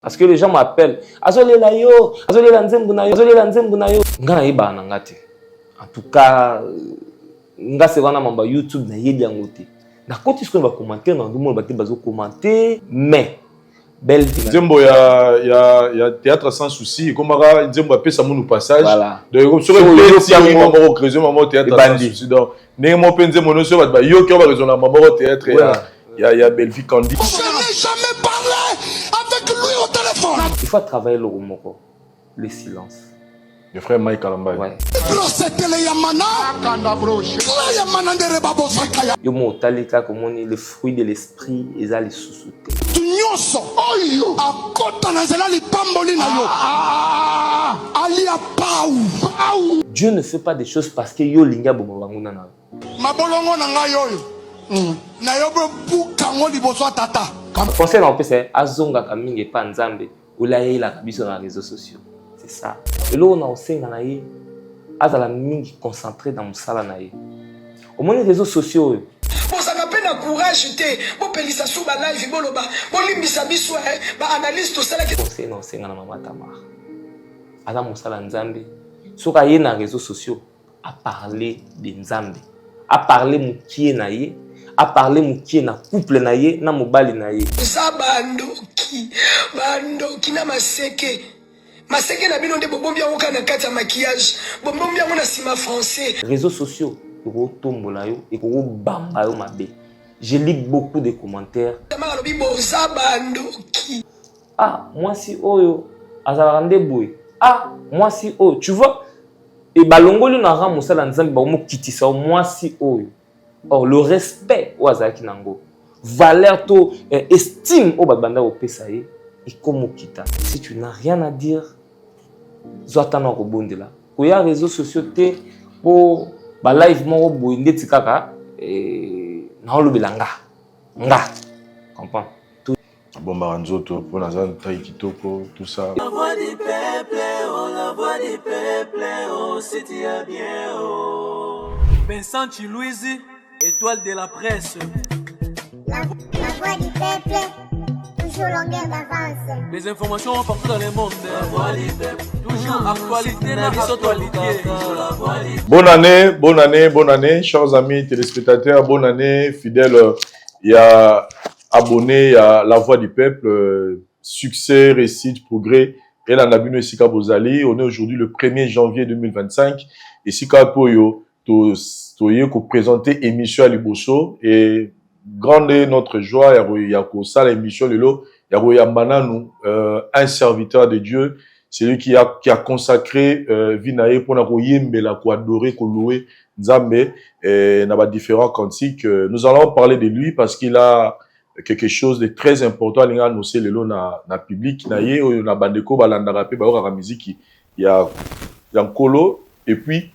Parce que les gens m'appellent. Azolela yo, azolela nzembo na yo, azolela nzembo na yo. Nga na yeba na ngati. En tout cas, nga se wana mamba YouTube na yedi yango te. Na koti ce qu'on va commenter, na ndumo ba te bazo commenter, mais belle vie. Nzembo ya théâtre sans souci, comme ara nzembo apé ça mon passage. Voilà. Donc comme sur le si on va recréer maman théâtre sans souci. Donc né mo penze mono sur ba yo qui va raisonner maman théâtre ya belle vie Candy. Je n'ai jamais parlé avec lui au téléphone. Il faut travailler le romoko, le silence. Le frère Mike Alamba. Ouais. Yo mo talika comme on est le fruit de l'esprit et ça les sous-soutés. Dieu ne fait pas des choses parce que yo linga bomo banguna na. Mabolongo na nga yoyo. Na yobo bukango liboso tata. Conseil en plus c'est azonga kaminge pa nzambe ulaye la kabiso na réseaux sociaux. C'est ça. Et là on a aussi na ye azala mingi concentré dans musala na ye. Au moins les réseaux sociaux. Bon ça m'appelle un courage té. Bon pelisa sou ba live boloba. Bon limbisa biso ba analyse tout ça là. Conseil na osenga na mama Tamar. Aza musala nzambe. Soka ye na réseaux sociaux à parler de nzambe. À parler mukie na ye. À parler mukie na couple na ye na mobali na ye. Ça bandoki na maseke. Maseke na bino nde bobombi yango kana kati ya maquillage. Bobombi yango na sima français. Réseaux sociaux, eko tombola yo, eko bamba yo mabe. Je lis beaucoup de commentaires. Ah, moi si oyo azala rande boy. Ah, moi si oyo, tu vois? Et balongoli na ram musala nzambe ba mo kitisa moi si oyo. Or le respect o azaki nango. Valeur to estime o babanda o pesa ye et comme kita. Si tu n'as rien à dire, zoatana ko bondela. Ko ya réseaux sociaux te po ba live mo bo ndeti kaka na olobelanga. Nga. Comprends? Bon Baranzoto pour la zone taille kitoko tout ça. La voix du peuple, oh la voix du peuple, oh c'est bien oh. Vincent Chilouise, étoile de la presse. La voix du peuple, toujours longueur d'avance. Les informations partout dans le monde. La voix du peuple, toujours actualité dans les Bonne année, chers amis téléspectateurs, bonne année, fidèles. Il y a abonnés à La Voix du Peuple, succès, réussite, progrès. Et là, Nabino et Sika Bozali, on est aujourd'hui le 1er janvier 2025. Et Sika Poyo, ko présenter émission à Liboso et grande notre joie, il y a ça l'émission lelo, il y a Mananu, un serviteur de Dieu, c'est lui qui a consacré Vinae pour la ko adorer, ko louer Nzambe et n'a pas différents cantiques. Nous allons parler de lui parce qu'il a quelque chose de très important à annoncer lelo na public na ye na bandeko balanda rapé ba ora musique il y a Nkolo et puis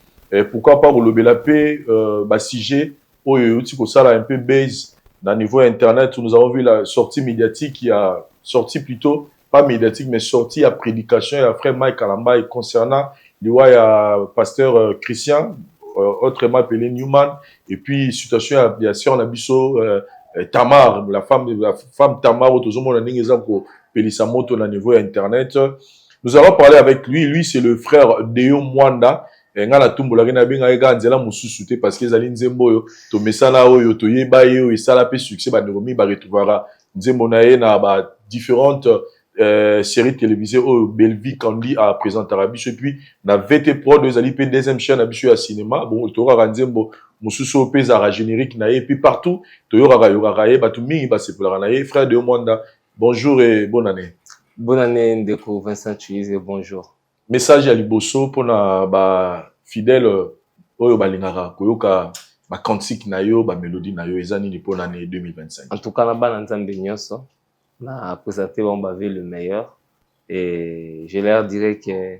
pourquoi pas le paix ba sujet oyo uti ko sala un peu base na niveau internet où nous avons vu la sortie médiatique qui a sorti plutôt pas médiatique mais sortie à prédication et frère Mike Alamba concernant il y a pasteur Christian autrement appelé Newman et puis situation bien sûr Nabiso Tamar, la femme Tamar, au niveau internet. Nous allons parler avec lui. Lui, c'est le frère Deo Mwanda. Parce que Zali Nzembo yo to mesala oyo to yeba yo et ça la pe succès ba neromi ba retrouvera Nzembo na ye na ba différentes séries télévisées au Belvi Candy à présenter à biso et puis na VT Pro de Zali pe deuxième chaîne à biso à cinéma bon to ra Nzembo mususu peza générique na ye et puis partout to yora ye batu mingi ba c'est pour la na ye frère de Mwanda. Bonjour et bonne année. Bonne année Ndeko Vincent Chilouise et bonjour. Message à Liboso pour na ba fidèle oyo balingara koyoka ba cantique na yo ba mélodie na yo ezani ni pour l'année 2025. En tout cas na bana nzambe nyonso na présenté on bavait le meilleur et je leur dirais que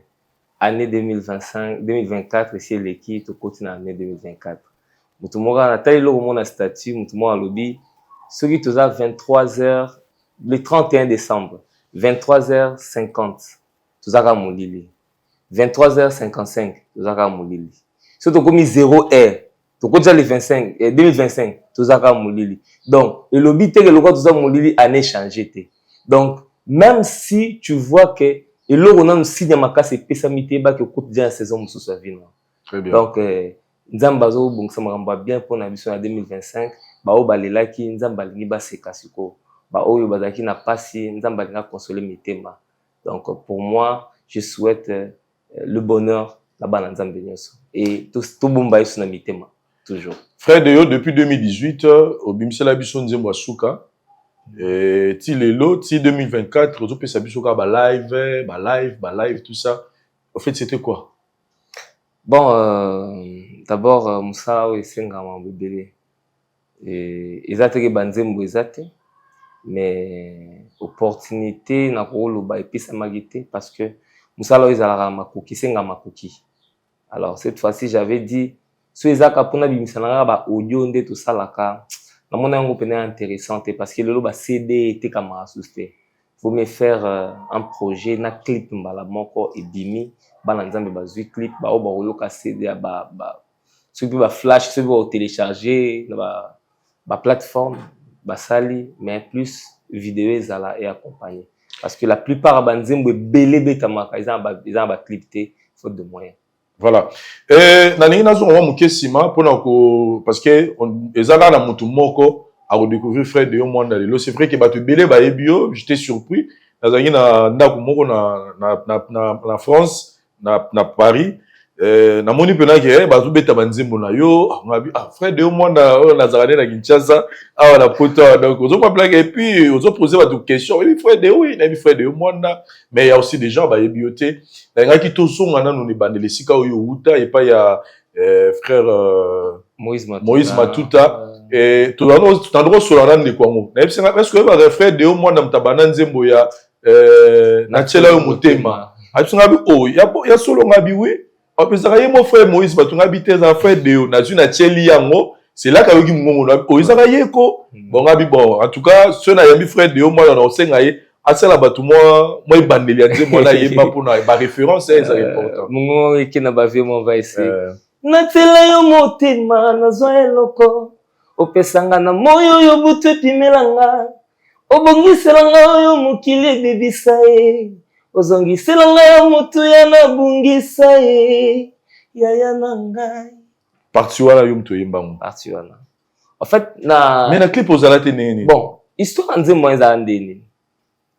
année 2024 c'est l'équipe au côté na année 2024. Mutumoga na taille lo mon statut mutumoga lobby ce qui toza 23h le 31 décembre 23h50 tozaka molili 23h55 tozaka molili so to komi 0h to ko déjà le 25 2025 tozaka molili donc le lobby te ke lokwa toza molili année changer te donc même si tu vois que et là on a aussi des makas et pesamité ba que quotidien saison sous sa vie. Très bien. Donc nzambazo bon ça me bien pour la mission en 2025 ba o balelaki nzambalingi ba sekasiko ba oyo bazaki na pasi nzambalinga consoler mitema. Donc pour moi je souhaite le bonheur là-bas dans nzambe nyonso et tout bomba ici na mitema toujours. Frère Deo depuis 2018 au bimsela biso nzembo asuka et ti lelo ti 2024 ozo pesa biso ka ba live tout ça. En fait c'était quoi? Bon d'abord Moussa o esenga ma bebele et ezateke banzembo ezate mais opportunité na ko ba epesa magité parce que Moussa o ezalaka makoki senga makoki. Alors cette fois-ci j'avais dit so ezaka pona bimisananga ba audio nde to salaka na mona yango pena intéressante parce que lelo ba CD était comme assisté. Faut me faire un projet na clip mbala moko et bimi bana nzambe ba zui clip ba o ba oyoka CD ba so bi ba flash so bi télécharger na ba plateforme ba sali mais plus vidéo ezala et accompagner parce que la plupart ba nzembo belé betamaka ils ont ba clip té faute de moyens. Voilà. Naningi nazo on muke sima pona ko parce que ezaka na mutu moko a redécouvrir Frère Deo Mwanda lelo. C'est vrai que batu belé ba ebio, j'étais surpris. Nazangi na ndako moko na France, na Paris. Na moni pena ke bazu beta banzembo na yo, ngabi Frère Deo Mwanda nazarane na Kinshasa, na poto donc ozo pas blague et puis ozo poser ba question. Oui, Frère Deo, oui, na Frère Deo Mwanda, mais il y a aussi des gens ba ebioté. Na ki to songa na no ne bandele sika oyo uta et pas il y a frère Moïse Matuta et tout endroit sur la rande de Kwango. Na epse est-ce que ba Frère Deo Mwanda mtabana nzembo ya na chela yo motema. Atsunga bi o ya solo ngabi oui. Opesaka ye mon frère Moïse Matunga bité za Frère Deo na tuna cheli yango c'est là ka yoki mungongo na o izaka yeko bon ngabi bon en tout cas ceux na yambi Frère Deo moi na osenga ye asala batu moi bandeli ya nzembo na yeba pona ba référence c'est important mungongo ekina ba vie mon va essayer na tela yo motema na zo eloko opesanga na moyo yo butu epimelanga obongiselanga yo mokili bebisa ye ozongi selanga ya motu ya na bungisa ye yaya na ngai parti wana yo mto yembango parti wana en fait na mais na clip ozala te nene bon histoire nzembo eza ndeni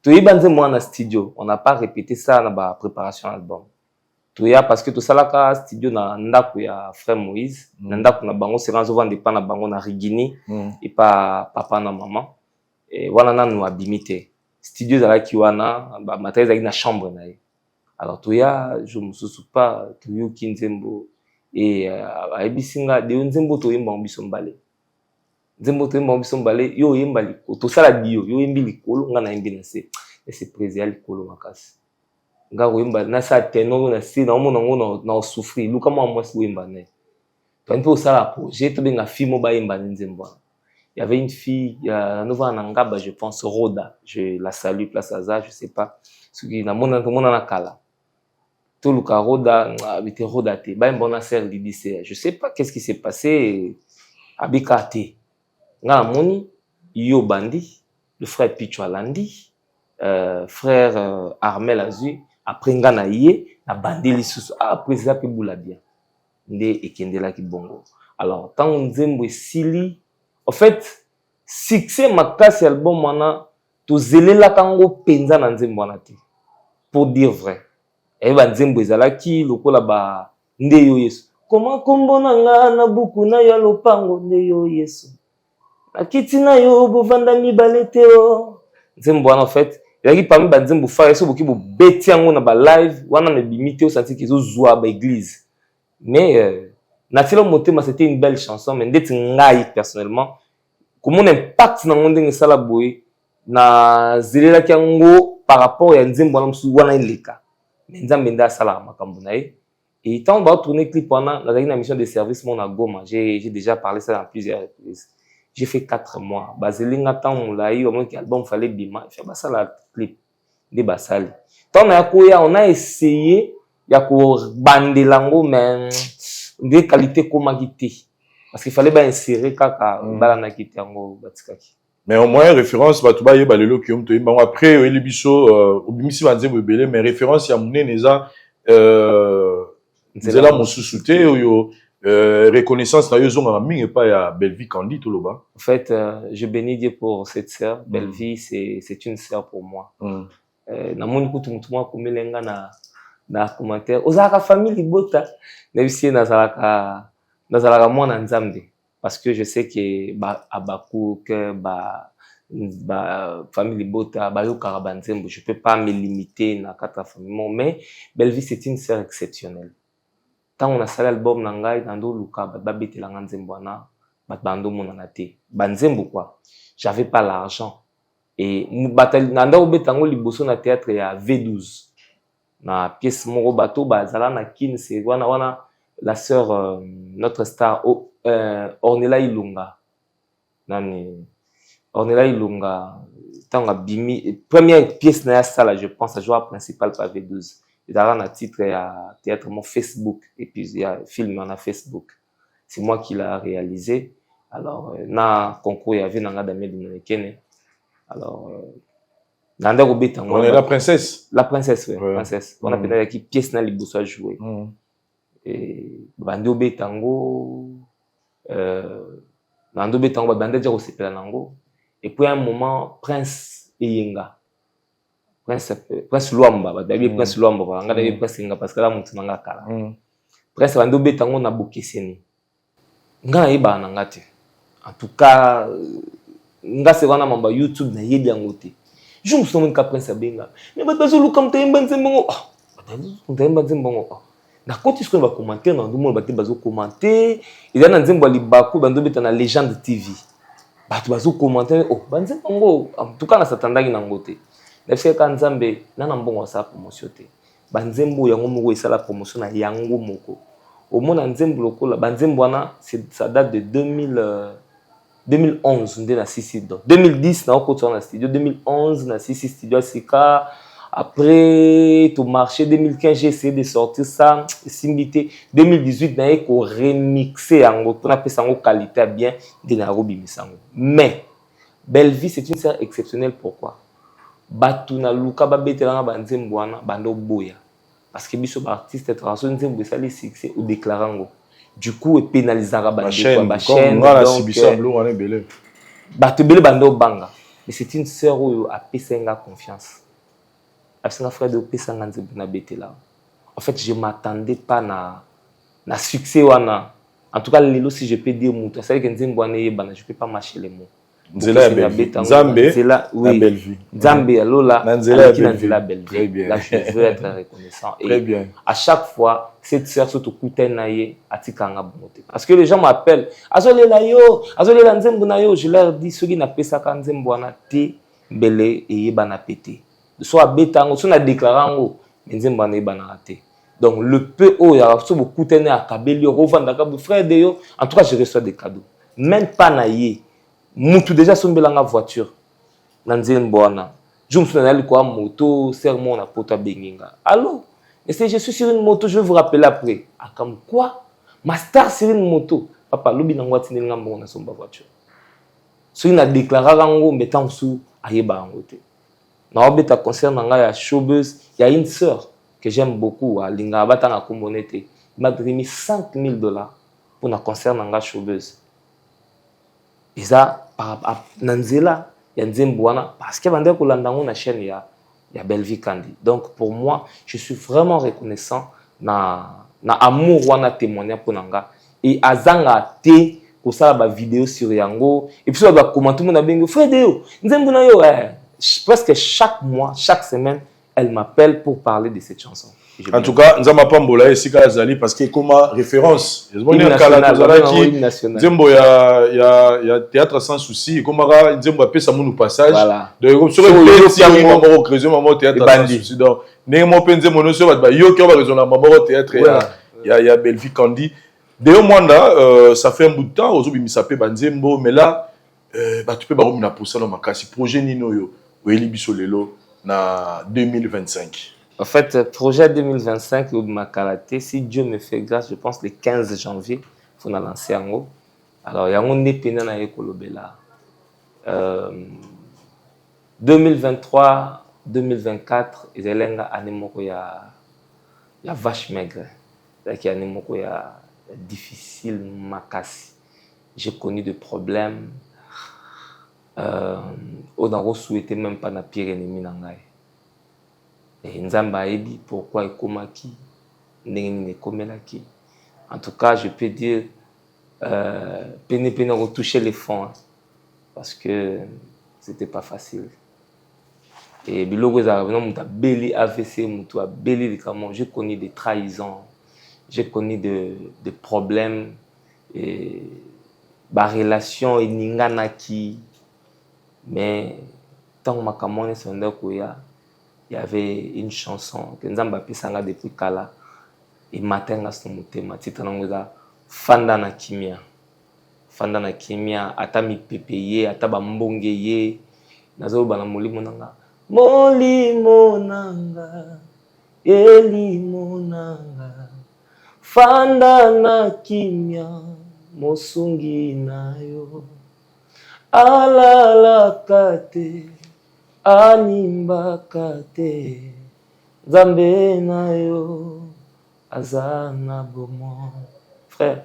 to yiba nzembo na studio on n'a pas répété ça na ba préparation album to ya parce que to salaka studio na ndako ya frère Moïse na ndako na bango c'est ranzo vendre pas na bango na Rigini et pas papa na maman et wana nanu abimité studio za ki wana ba matériel na chambre na ye alors toya je me soucie pas toyo kinzembo et abisinga de nzembo to yemba mbiso mbale nzembo to yemba mbiso mbale yo yembali to sala dio yo yembi likolo nga na yembi na se et c'est président likolo makasi nga ko yemba na sa tenor na se na mona ngo na souffrir luka moi moi si yemba na to nto sala projet to benga fimo ba yemba nzembo. Il y avait une fille, Nova Nangaba, je pense, Roda. Je la salue, place Aza, je sais pas. Ce qui n'a mon kala. Tout le cas, Roda, était Roda, bah, une bonne sœur, je sais pas qu'est-ce qui s'est passé. Abikate. Nga moni, Yo Bandi, le frère Pichu Alandi, frère Armel Azu, après nga na yé, na bandi lisusu. Après ça, puis boula bien. Nde ekendela ki bongo. Alors, tant on zembo sili, en fait, succès makasi album wana to zelela kango penza na nzembo wana te. Pour dire vrai. Et ba nzembo ezalaki lokola ba nde yo Yesu. Comment kombo na nga na buku na ya lopango nde yo Yesu. Na kiti na yo bovanda mibale te o. Nzembo wana en fait, yaki parmi ba nzembo fa yeso boki bo beti yango na ba live wana me bimite o santi ki zo zwa ba église. Mais Natilo Motema, c'était une belle chanson, mais ndeti ngai personnellement, comment on impact dans monde ngesala boy na zelela kango par rapport à nzembo na msu wana ileka. Nzambe nda sala makambo na ye. Et tant on va tourner clip pendant la mission de service mon à Goma, j'ai déjà parlé ça dans plusieurs reprises. J'ai fait 4 mois. Bazelinga tant on l'a eu au moins qu'album fallait bima, faire ça la clip de basali. Tant on a essayé ya ko bandelango mais de qualité comme agité parce qu'il fallait bien insérer kaka bala na kiti yango batikaki Mais au moins, référence, bah, tu vas y aller, après, les bichos, au bimisi, mais référence, il y a mon neza, Nzela Moussousouté, reconnaissance, là, ils ont mis, et pas, il y a Bellevie Candy, tout le bas. En fait, je bénis Dieu pour cette sœur. Bellevie, c'est une sœur pour moi. Na moni kutu mutu mwa komelenga na commentaire. Ozalaka famille bota. Nebisie nazalaka mwana nzambe. Parce que je sais que abaku que famille bota bayo karabanzembo. Je peux pas me limiter na kata famille. Mais Bellevie c'est une sœur exceptionnelle. Tant on a salé album nangai nando luka babete la nzembo na bando monana te. Banzembo quoi. J'avais pas l'argent. Et nanda obetango liboso na théâtre ya V12 na pièce moko bato bazala na kin c'est wana la sœur notre star Ornella Ilunga nani Ornella Ilunga tanga bimi première pièce na sala je pense la joie principale par V12 ezala na titre ya théâtre mon Facebook et puis il y a film na Facebook c'est moi qui l'a réalisé alors na concours ya venanga Damien Dominicaine. Alors, on est la princesse. La princesse, oui. Ouais. Princesse. On a peut-être qui pièce na liboso à jouer. Et bando betango, bando betango, bando déjà aussi pela nango. Et puis à un moment, Prince Eyenga, Prince Luamba, d'ailleurs Prince Luamba, on a d'ailleurs Prince Eyenga parce que là mon tunanga kala. Prince bando betango na bokeseni. Nga eba nangate. En tout cas. Nga se wana mamba YouTube na yedi yango te. Je me souviens ka Prince Abenga. Mais batazo luka mtayemba nzembongo. Mtayemba nzembongo. Na koti ce qu'on va commenter na ndumo bate bazo commenter. Il na nzembo libaku bando beta na Légende TV. Batu bazo commenter banzembongo en tout cas na satandaki na ngote. Nefse ka nzambe na mbongo sa promotion te. Banzembo yango moko esala promotion na yango moko. Au mona nzembo lokola banzembo wana ça date de 2011 on est dans 6 studios. 2010 na okoti na studio, 2011 na 6 studio Sika. Après tout marché 2015 j'ai essayé de sortir ça simbité 2018 na eko remixer yango pour na pesa ngo qualité bien de na robi misango. Mais Bellevie c'est une sœur exceptionnelle pourquoi? Batu na luka ba betela ba nzembo wana bando boya. Parce que biso ba artiste étranger nzembo sali succès ou déclarango. Du coup, il pénalisera la chaîne. Banga. Mais c'est une sœur où a pésenga confiance. Un frère de pésenga là. En fait, je ne m'attendais pas na succès. En tout cas, si je peux dire, c'est que je ne peux pas marcher les mots. Nzela Bellevie. Nzambe, Lola, Nzela Bellevie. Là, je veux être reconnaissant. Très bien. À chaque fois, cette sœur se coupe naïe à Tikanga Bonote. Parce que les gens m'appellent, Azole la Nzembo na yo, je leur dis, ceux qui n'appellent ça quand Nzembo na te, belé et yebana pété. Soit bétango, soit na déclarango, Nzembo na yebana raté. Donc, le peu haut, il y a beaucoup de temps à Kabeli, Rovanda, frère de yo. En tout cas, je reçois des cadeaux. Même pas naïe. Moutou déjà son belanga voiture. Nanzembo wana. Je me souviens quoi moto, sermon na pota benginga. Allô? Et si je suis sur une moto, je vais vous rappeler après. Ah, comme quoi? Ma star sur une moto. Papa, lobi nangwa tinenga mbongo na somba voiture. So il a déclaré rango mettant sous ayeba angote. Na obeta concert nanga ya showbiz, il y a une sœur que j'aime beaucoup à Linga Bata na Kombonete. Il m'a donné $5,000 pour un concert nanga showbiz. Et ça Nanzela, il y a Nzembo parce que bande ko landango na chaîne ya Bellevie Candy. Donc pour moi, je suis vraiment reconnaissant na amour wana témoigner pour nanga et azanga te ko sala ba vidéo sur yango et puis ça va commenter mon abengo Fredeo Nzembo na yo presque chaque mois, chaque semaine, elle m'appelle pour parler de cette chanson. En tout cas, Nzama Pambola et Sika Azali parce que comme référence, Nzembo il y a théâtre sans souci, comme Nzembo a fait ça mon passage. Donc sur le maman création maman théâtre sans souci. Donc némo Nzembo no sur ba yo qui va raison maman théâtre il y a Bellevie Candy. D'ailleurs moi ça fait un bout de temps aujourd'hui mi s'appelle Nzembo mais là tu peux ba na posa na makasi projet nino yo Eli Bisolelo na 2025. En fait, projet 2025 au Makalaté, si Dieu me fait grâce, je pense le 15 janvier, il faut lancer en haut. Alors, il y a un épineux na ekolobela. 2023-2024, Zelenga anemoko ya vache maigre. C'est anemoko ya difficile makasi. J'ai connu des problèmes. On n'a souhaité même pas na pire ennemi nangai. Et Nzamba ebi pourquoi ekomaki ndenge ekomelaki. En tout cas, je peux dire peine retoucher les fonds hein, parce que c'était pas facile. Et biloko za vraiment muta beli AVC muta beli likamo, j'ai connu des trahisons, j'ai connu des problèmes et ba relation et ninganaki. Mais tant que makamone sonda koya, il y avait une chanson que Nzamba pisanga depuis kala et matenga somutema titre nangoza fanda na kimia ata mi pepeye ata ba mbonge ye nazo bana molimo nanga elimo nanga fanda na kimia mosungi nayo alalaka te animbaka te Nzambe nayo azana bomo. Frère,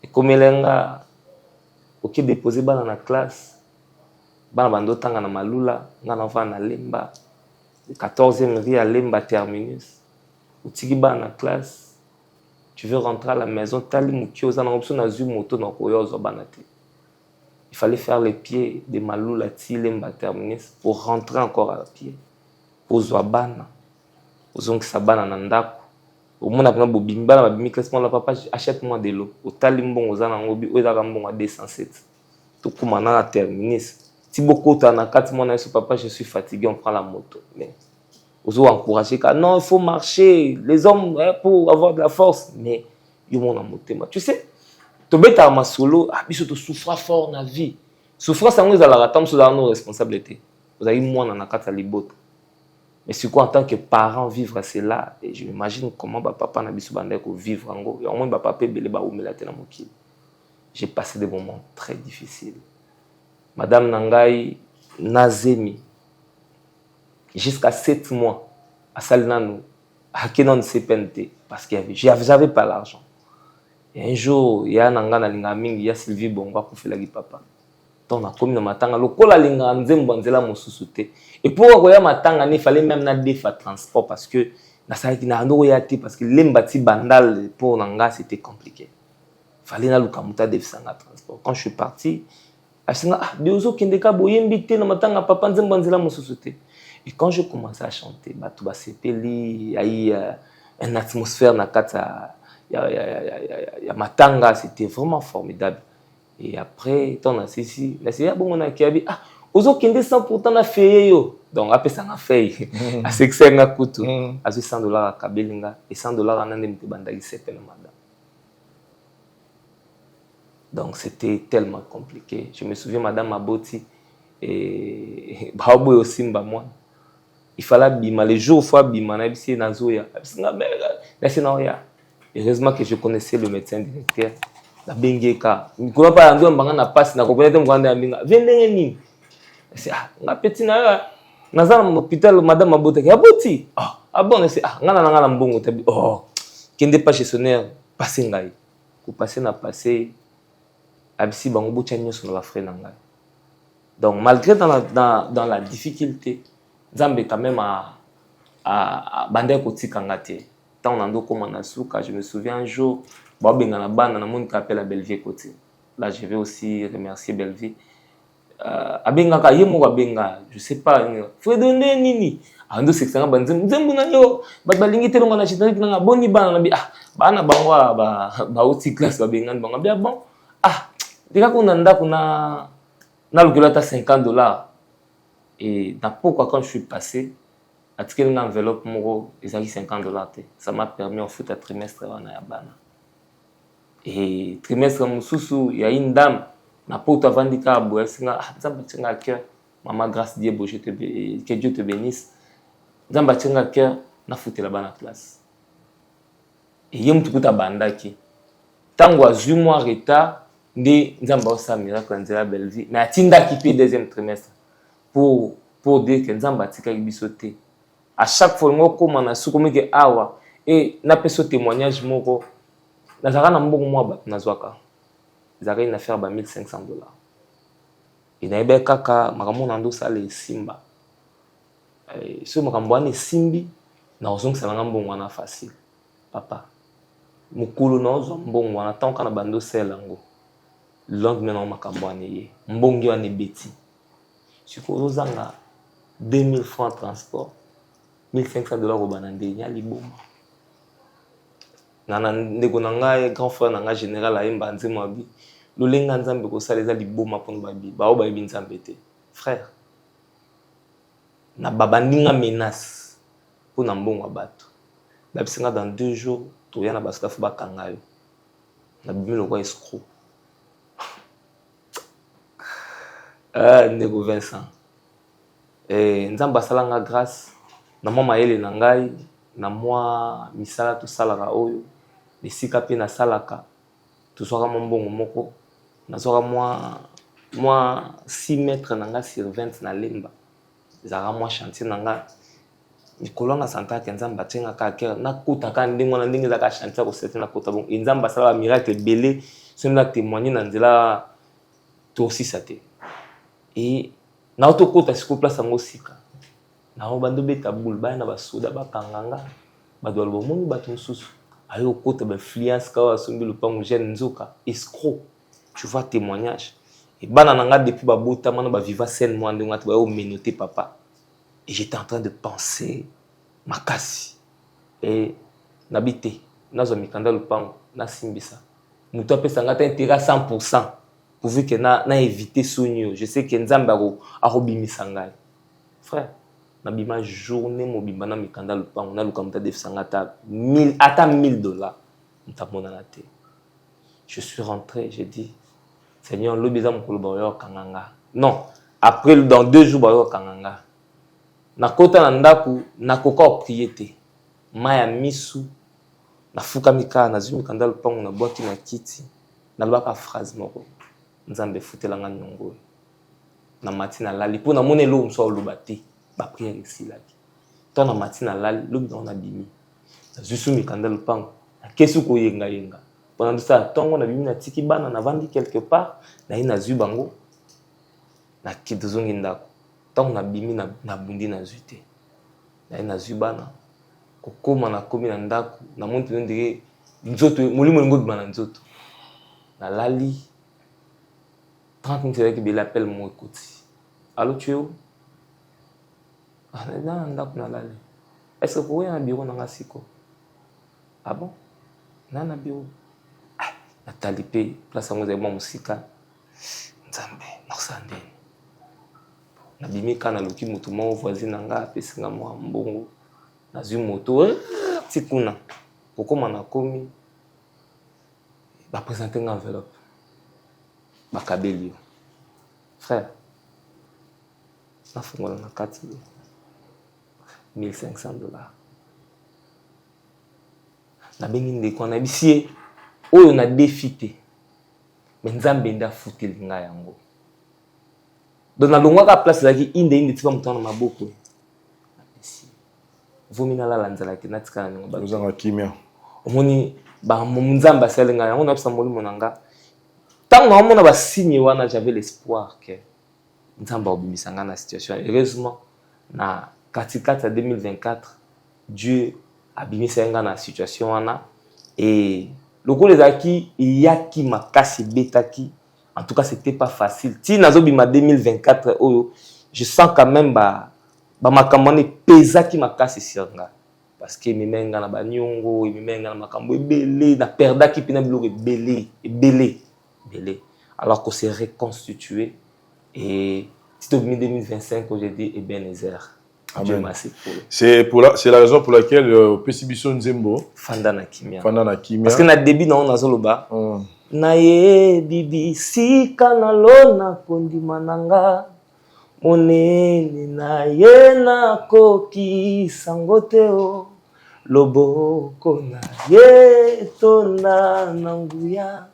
ekomelenga oki déposer bana na classe bana bando tanga na malula nga na va na lemba 14e rue à Lemba terminus utiki bana na classe tu veux rentrer à la maison tali mukioza na option na zu moto na koyozo bana te. Il fallait faire les pieds de malula ti Lemba terminus pour rentrer encore à pied pour zobana ozongi sabana na ndako. Au moins, après, bimba na bimi classement la papa achète-moi de l'eau. Au talimbon aux anangobi ou ezakambon à 207. Tout comme on a terminé. Si beaucoup t'en a 4 mois sur papa, je suis fatigué, on prend la moto. Mais aux encourager car non, il faut marcher. Les hommes pour avoir de la force. Mais ils m'ont en moté. Tu sais, tu bête à ma solo, biso tu souffres fort dans la vie. Souffrir ça nous a la ratam sur nos responsabilités. Vous avez moi dans la carte à libot. Mais c'est quoi en tant que parent vivre cela et je m'imagine comment papa n'a biso bandé ko vivre en gros et au moins papa belé ba umela tena mokili. J'ai passé des moments très difficiles. Madame Nangai Nazemi jusqu'à 7 mois à Salinano à Kenon CPNT parce que j'avais pas l'argent. Et un jour il y a Nanga na linga mingi il y a Sylvie Bonga ko fela ki papa. On a commis dans matanga lokola linga nzembo nzela mosusu te. Et pour koya matanga il fallait même na defa transport parce que na salaki na ndo ya te parce que lembati bandal pour nanga c'était compliqué. Fallait na lukamuta defisanga transport. Quand je suis parti, asinga biozo kendeka boyembi te na matanga papa nzembo nzela mosusu te. Et quand je commençais à chanter, batu ba sepeli ayi une atmosphère na kata ya matanga, c'était vraiment formidable. Et après, ton assisi, la c'est bon on a qui a ozo kende 100% na feye yo. Donc après ça na feye. A sexe nga kutu. A $100 à kabelinga et $100 à nande mte bandaki sepena madame. Donc c'était tellement compliqué. Je me souviens madame Maboti et baobo yo simba moi. Il fallait bima les jours fois bima na bisi na zoya. Bisinga la sinoya. Heureusement que je connaissais le médecin directeur. La bengeka nikola pa ndo mbanga na passe na kopelete mkwanda ya mbinga vendenge nini c'est nga petit na nazana hôpital madame Mabota ya boti bon c'est ngana mbongo tabi kende pas chez sonner passer ngai ko passer na passer abisi bango bocha nyoso na ba frère ngai. Donc malgré dans la difficulté Nzambe quand même a bandé ko tikanga te tant on ando comme na suka. Je me souviens un jour Babengana bana na monde qui appelle à Belleville côté. Là je vais aussi remercier Belleville. Abengaka yemo babenga, je sais pas, faut donner nini. Ando seksanga banzem nzembu na yo, balingi telonga na chitani na boni bana na bi bana bangwa ba outi classe babengana banga bien bon. Dika kuna ndako na lukilata $50 et na pourquoi quand je suis passé à ticket une enveloppe moro ezaki $50 te. Ça m'a permis en foot à trimestre wana ya bana. Et trimestre mususu il y a une dame na poto avandika boya singa nzamba tsinga cœur maman grâce Dieu que Dieu te bénisse nzamba tsinga cœur na foutela bana classe et yem tukuta bandaki tango azui moi retard Ndi nzamba osa miracle nzela belle vie. Mais atinda qui peut deuxième trimestre pour dire que nzamba tika bisoté. À chaque fois ngo koma na sukomi ke awa et na peso témoignage moko nazaka na mbongo mwa ba nazwaka. Zaka une affaire ba $1,500. Et na ebe kaka makambo na ndo sale simba. So makambo ane simbi na ozong salanga mbongo wana facile. Papa. Mukulu na ozo mbongo wana tanka na bando selango. Lendemain na makambo ane ye. Mbongo ane beti. Siko ozanga 2,000 francs transport. $1,500 au banande nya liboma. Na ndeko na ngai grand frère na ngai général ayemba nzema bi. Lolenga nzambe ko saleza liboma pona babi. Ba o ba bi nzambe te. Frère. Na baba ninga menace pona mbongo bato. La bisinga dans 2 jours to yana bastafu bakanga yo. Na bimi lokwa escroc. Ndeko Vincent. Nzamba salanga grâce na mama ele na ngai na moi misala to salaka oyo esika pe na salaka to soka mbongo moko na soka moi 6 mètres na ngai sur 20 na lemba zaka moi chantier na ngai nikolanga santa ke nzamba tenga ka kera na kuta ka ndingo na ndingi zaka chantier ko sete na kuta bon nzamba sala miracle belé sona témoigner na nzela to sisate et na auto kuta siko place ngo sika na bando beta boule ba na basoda bakanganga badwalo bomoni bato nsusu ayo kota ba influence ka wasombi lupango jeune nzoka escroc tu vois témoignage et bana nanga depuis ba bota mana ba viva scène moi ndinga to ba o menoter papa et j'étais en train de penser makasi et nabité nazo mikanda lupango na simbisa muto apesa ngata intérêt 100% pourvu que na éviter sonyo je sais que nzamba a robimisa ngai frère na bima journée mobimba na mikanda lupango na lukamta defisanga ta 1000 ata $1,000 mtamona na te. Je suis rentré, j'ai dit Seigneur lobeza mukolo ba yo kanganga. Non, après dans 2 jours ba yo kanganga. Na kota na ndaku na koka prier te. Maya misu na fuka mika na zumi mikanda lupango na boaki na kiti na lobaka phrase moko. Nzambe futela nga nyongo. Na matina lali po na mone lo mso lobate. Ba prière ici là. Tant na matina lali lobi na bimi. Na zusu mikanda lupango. Na kesu ko yenga. Pendant ça tongo na bimi na tiki bana na vandi quelque part na ina zu bango. Na kidozongi ndako. Tant na bimi na bundi na zute. Na ina zu bana. Kokoma na komi na ndako na monti ndenge nzoto molimo ngobi bana nzoto. Na lali 30 minutes avec il appelle moi écoute. Allô tu es où? Ah, est-ce que vous avez un bureau dans la siko? Ah bon? Non, un bureau. Ah, Nathalie P, place à moi, c'est mon sika. Nzambe, norsande. Nabimika na loki moto mo voisin nanga pesinga mo mbongo. Na zu moto, tikuna. Pourquoi na komi? Ba présenter une enveloppe. Ba kabelio. Frère. Na fongola na kati. $1,500. Na bengi ndeko na bisie oyo na défité. Mais nzambe nda futelinga yango. Donc na longwa ka place laki inde tipa mutana maboko. Vomina la lanzala ki natika na ngo. Nous kimia. Omoni ba nzamba selinga yango na psa molimo nanga. Tant na omona ba signe wana j'avais l'espoir que nzamba obimisanga na situation. Heureusement na katikata 2024 Dieu a bimisa nga na situation wana et loko les aki yaki makasi betaki en tout cas c'était pas facile ti nazo bima 2024 oyo je sens quand même ba makamone pesaki makasi siranga parce que mimenga na banyongo mimenga na makambo ebele na perdaki pina biloko ebele alors qu'on s'est reconstitué et c'est au 2025 que j'ai dit Ebenezer. Amen. C'est la raison pour laquelle Pesibiso Nzembo Fanda na kimia. Parce que na début na on azoloba na ye bibi sika na lona kondima nanga monene na ye na koki sangoteo loboko na ye tonda nanguya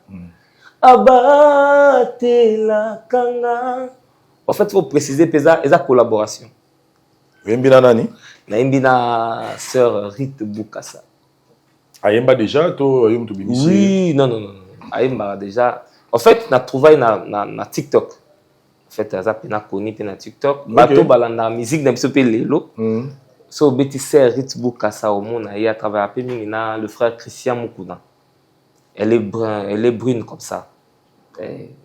abatela kanga. En fait, il faut préciser que c'est une collaboration. Wembina nani? Na sœur Rite Bukasa. Ayemba déjà, toi, Ayem Tobimisi. Oui, non. Ayemba déjà. En fait, on a trouvé na TikTok. En fait, on a connu na TikTok. Bato balanda musique na biso pe lelo. So beti sœur Rite Bukasa au monde à travers le frère Christian Mukuna. Elle est brune comme ça.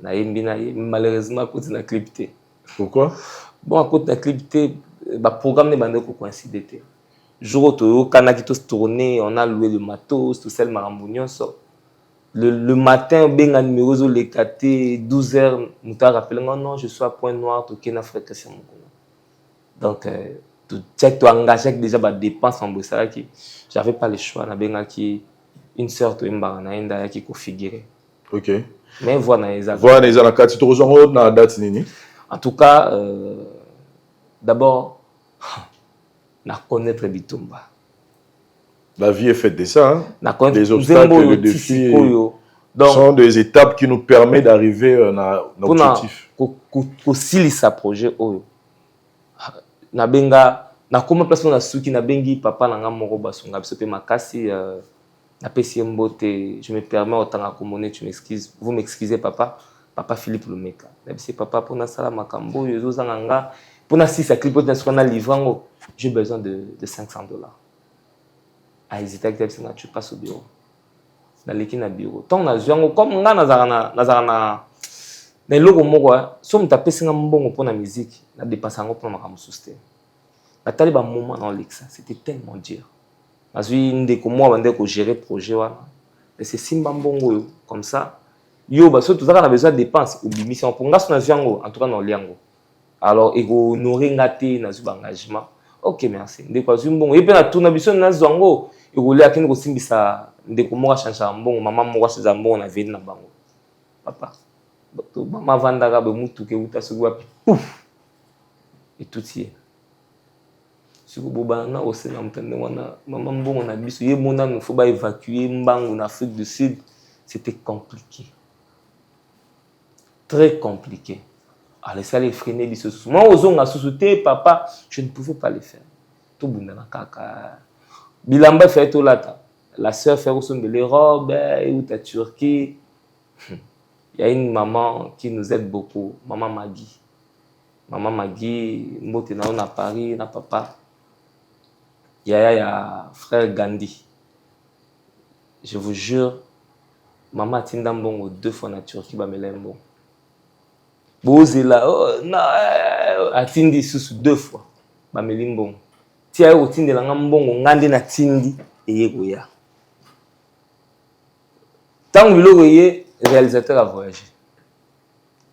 Malheureusement, à cause de la clipté. Pourquoi? Bon, à cause de la clipté, le programme n'est pas coïncidé. Jour où on a tourné, on a loué le matos, tout ça, le marambonion sort. Le matin, ben numéro zo les 12h, nous t'a rappelé non, je suis à Point Noir, tout Kenya frère Christian Mukuna. Donc tu check, tu engages déjà des dépenses en bossa qui j'avais pas le choix, na benga qui une sœur de Mbarana qui configurait. OK. Mais voilà les accords. Voilà les accords. Tu te rejoins dans la date nini? En tout cas, d'abord, na connaître Bitumba. La vie est faite de ça. Hein? Les obstacles, les défis sont des étapes qui nous permettent d'arriver à notre objectif. Pour sa projet, na benga na comment place na suki na bengi papa na ngamoko basunga biso pe makasi na pesi mbote. Je me permets autant à commoner, tu m'excuses, vous m'excusez papa Philippe Lumeka na bisi papa pour na sala makambo yozo zanga pour na 6 clip na sona livrango, j'ai besoin de $500. Ah hésiter que tu passes au bureau na leki na bureau tant na zwango comme nga na mais logo moko so mutapesi nga mbongo pour la musique na dépense ngo pour makamu sustain na taliba moment dans l'exa c'était tellement dur azui ndeko moi bande ko gérer projet wana et c'est simba mbongo comme ça yo ba so tout ça na besoin de dépenses ou mission pour nga so na zwango en tout cas dans liango alors ego honorer ngate na zu engagement. OK merci ndeko azui mbongo et puis na tourna biso na zwango ego le akini ko simbisa ndeko mo changer mbongo maman mo changer mbongo na vie na bango papa. Maman vandaka be mutu ke uta suwa pouf et tout y est suko bobana aussi na mtende wana maman mbongo na biso ye mona nous faut ba évacuer mbangu en Afrique du Sud. C'était compliqué, très compliqué. Alors ça les freiner biso moi ozonga susute papa je ne pouvais pas le faire tout bundana kaka bilamba fait tout là la sœur fait aussi les robes et ou ta Turquie. Il y a une maman qui nous aide beaucoup, maman Maggie. Maman Maggie, moi on à Paris, na papa. Il y a frère Gandhi. Je vous jure, maman Tindambongo 2 fois na Turquie ba melembo. Bozela na atindi susu 2 fois ba melimbo. Ti ayo tindela ngambongo ngande na tindi eyegoya. Tant biloko ye réalisateur a voyagé.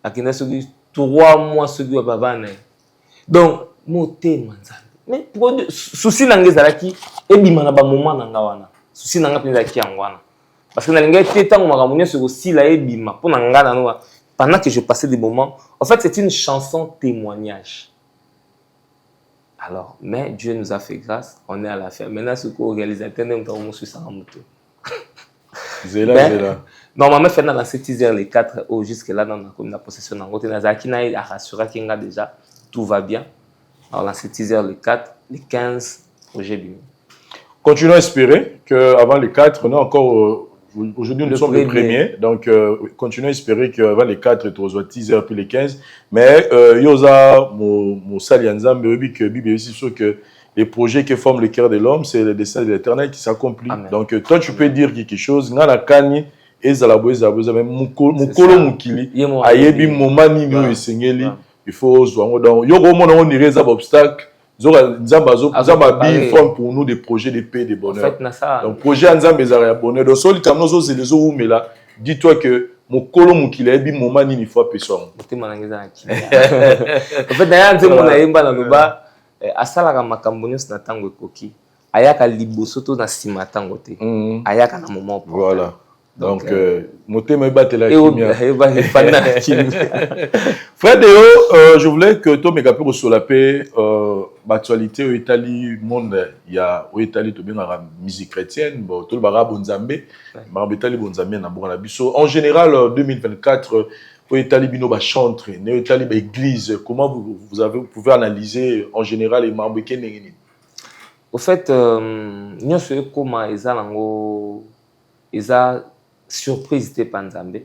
Akina soki 3 mois soki wa babana. Donc moté manzana. Mais pour souci nangeza ki ebima na ba moment nanga wana. Souci nanga penza ki angwana. Parce que na linga té tango makamunyo sur aussi la ebima pour nanga na no pendant que je passais des moments. En fait, c'est une chanson témoignage. Alors, mais Dieu nous a fait grâce, on est à la fin. Maintenant ce que réalisateur n'est pas au sur ça moto. Zela. Normalement, fait dans cette 10h les 4 ou jusque là dans la possession en côté Nazaki a rassuré qu'il y a déjà tout va bien. Alors dans cette 10h les 4, les 15 projet bien. Continuons à espérer que avant les 4, on a encore aujourd'hui nous sommes les premiers. Donc continuons à espérer que avant les 4 et 10h puis les 15 mais yoza mo salianza mbebi que Bible aussi sûr que les projets qui forment le cœur de l'homme, c'est le destin de l'Éternel qui s'accomplit. Donc, toi, tu peux dire quelque chose. Ngana kani ezalaboza boza mukolo mukili ayebi momani no esengeli il faut zwango donc yoko mona on irait za obstacle zoka nzamba bi forme pour nous des projets de paix de bonheur. Donc projet nzamba ezara bonheur donc soli kamno zo zelezo umela dis-toi que mukolo mukili ayebi momani ni fois peso. Mutima nangeza akili. En fait d'ailleurs nzemo na yemba na loba asalaka makambo nyonso na tango ekoki ayaka liboso to na sima tango te ayaka na moment voilà Donc, motema batela et Frère Deo, je voulais que toi me capes sur la paix l'actualité au Italie monde il y a au Italie to bien la musique chrétienne bon tout le bara bonzambe Italie bonzambe na bon na biso en général 2024 au Italie bino ba chantre ne Italie ba église comment vous pouvez analyser en général les mambo kenengeni. Au fait nyonso comment ezalango eza surprise te panzambe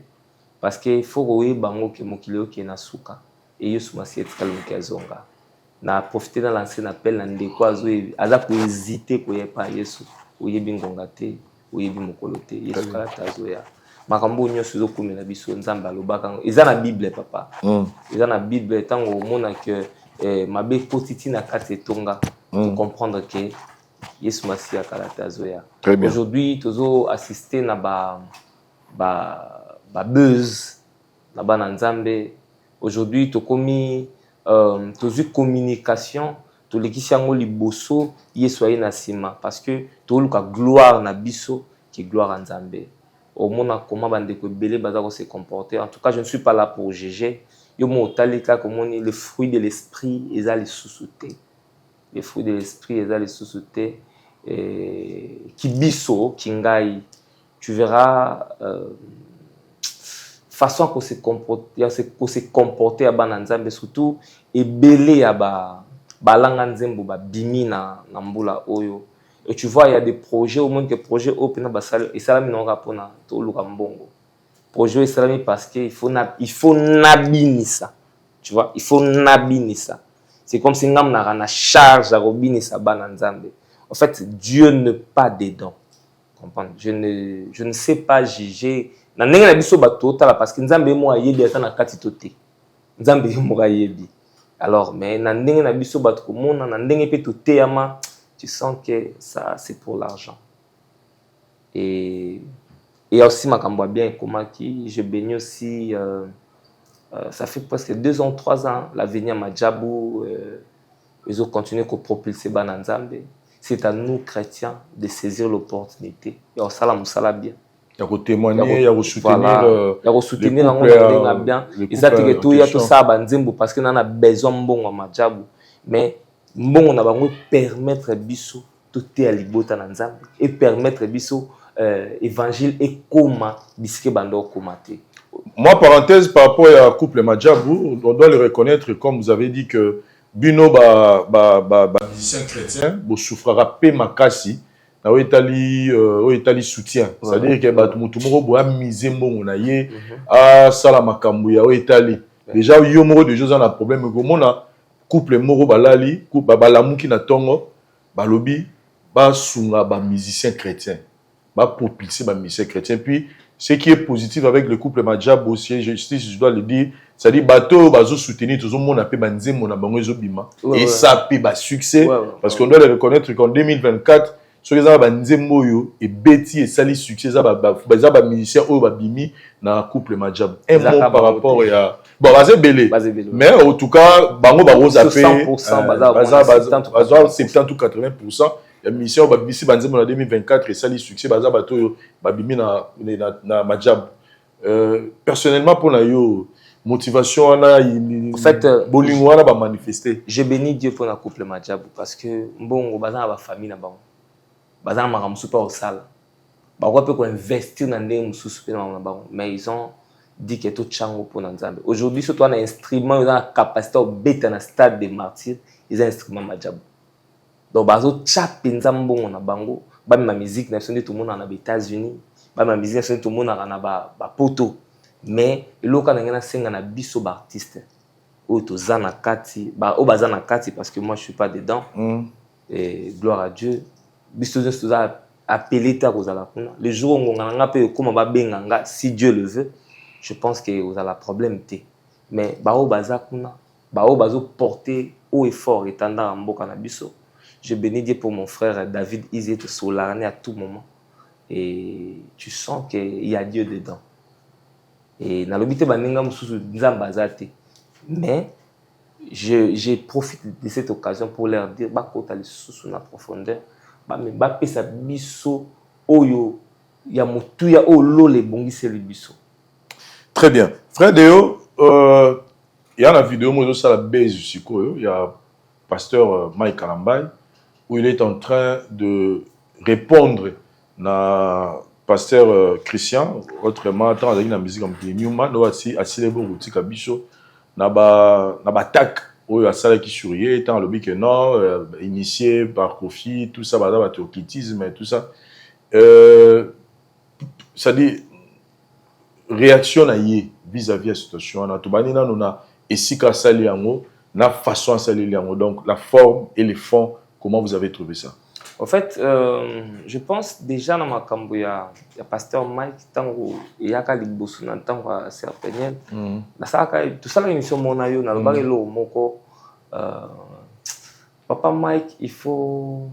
parce que faut que bango ke mokili oke na suka et yesu masi etikala moki azonga na profiter dans l'ancien appel na ndeko aza ko hésiter ko yepa yesu oyebi ngonga te oyebi mokolo te yesu kala tazoya makambo nyonso ezokomela biso nzambe alobaka eza na bible papa eza na bible tango omona que mabe kotiti na kati etonga pour comprendre que yesu masi akala tazoya. Aujourd'hui tozo assister na ba buzz na ba nzambe. Aujourd'hui tokomi tozu communication to lekisi yango liboso yesu aye na sima parce que to luka gloire na biso qui gloire à nzambe. Au mona comment bandeko belé baza ko se comporter. En tout cas je ne suis pas là pour juger. Yo mo talika comme on le fruit de l'esprit eza les sous-souté. Les fruits de l'esprit eza les sous-souté qui biso kingai. Tu verras façon qu'on se comporter à bananzambe surtout et belé à balanga nzembo ba bimi na mbula oyo. Et tu vois il y a des projets au monde que projet open basal et ça mi nonga pona to luka mbongo. Projet et ça parce que il faut nabinisa. Tu vois, il faut nabinisa. C'est comme si ngam na charge à robinisa bananzambe. En fait, Dieu ne pas dedans. Comprendre. Je ne sais pas juger. Na ndenge na biso bato tala parce que nzambe mo ayebi ata na kati tote. Nzambe mo ayebi. Alors mais na ndenge na biso bato ko mona na ndenge pe tote yama, tu sens que ça c'est pour l'argent. Et aussi makambo bien comment qui je bénis aussi ça fait presque 2 ans 3 ans l'avenir Madjabou ils ont continué à propulser bananzambe. C'est à nous, chrétiens, de saisir l'opportunité. Et on s'ala bien. Il y a témoigner, il y a soutenir. Il y a soutenir en bien. Ils ont dit que tout, il y a tout ça, parce qu'on a besoin de bon Madjabou. Mais bon, on a besoin de permettre biso tout est à l'ibota nanzambe et permettre biso évangile et comment bisque bando komate. Moi, parenthèse, par rapport à couple Madjabou, on doit le reconnaître, comme vous avez dit que Bino musicien chrétien bo souffrira pe makasi na Italie soutien c'est-à-dire que ba mutu moko bo amiser mbongo na ye a sala makambu ya Italie déjà yo moko de choses na problème ko mona couple moko balali couple balamuki na tongo balobi ba sunga ba musicien chrétien ba propulser ba musicien chrétien puis ce qui est positif avec le couple Madjabou aussi je dois le dire c'est-à-dire bateau bazo soutenir tout le monde appelle banzemo na bango ezobima et ça peut ba succès parce qu'on doit le reconnaître qu'en 2024 ceux qui ont banzemo yo et beti et sali succès ça ba musicien o ba bimi na couple Madjabou un mot par rapport à bon basé belé mais en tout cas bango ba rose appel 100% baza 70 ou 80% la mission ba bisi banzemo na 2024 et sali succès baza bateau yo ba bimi na Madjabou personnellement pour na yo motivation en fait bolingo wana ba manifester. Je bénis Dieu pour la couple Madjabou parce que mbongo bazana ba famille na bango bazana makamusu pa osala ba ko pe ko investir na ndenge mususu pe na bango mais ils ont dit que tout chango pour nzambe. Aujourd'hui surtout on a instrument ils ont la capacité au beta na stade des martyrs ils ont instrument Madjabou donc bazo chape nzambongo na bango ba ma musique na sonde tout le monde na États-Unis ba ma musique na tout le monde na ba poto. Mais le cas n'a senga na biso ba artiste o to zana kati ba o bazana kati parce que moi je suis pas dedans et gloire à Dieu biso juste ça appelé ta kozala kuna le jour où on nga pe comme ba benganga si Dieu le veut je pense que vous avez problème té mais ba o bazakuna ba o bazo porter haut et fort étendant en mboka na biso. Je bénis Dieu pour mon frère David Izé te solarné à tout moment et tu sens qu'il y a Dieu dedans. Et na lobité baninga mususu nzamba zate mais je profite de cette occasion pour leur dire ba kota le susu na profondeur ba me ba pesa biso oyo ya mutu ya olo le bongise le biso. Très bien. Frère Deo, il y a une vidéo, moi, ça la base aussi, il y a pasteur Mike Kalambay, où il est en train de répondre à pasteur Christian, autrement, tant dans la musique comme Newman, on va aussi assurer bon outil kabiso, na ba attaque, où il y a ça qui souriait, tant le que non, initié par Kofi, tout ça, bah théocritisme et tout ça. Ça dit réaction vis-à-vis de la situation. On a tout banni, on a ici qu'à salir en na façon à salir en donc la forme et les fonds. Comment vous avez trouvé ça? En fait, je pense déjà dans ma cambo, il y a pasteur Mike, il y a Kali Bossou, il certainement. Tout ça, l'émission Monayo, dans le bar Moko. Papa Mike, il faut.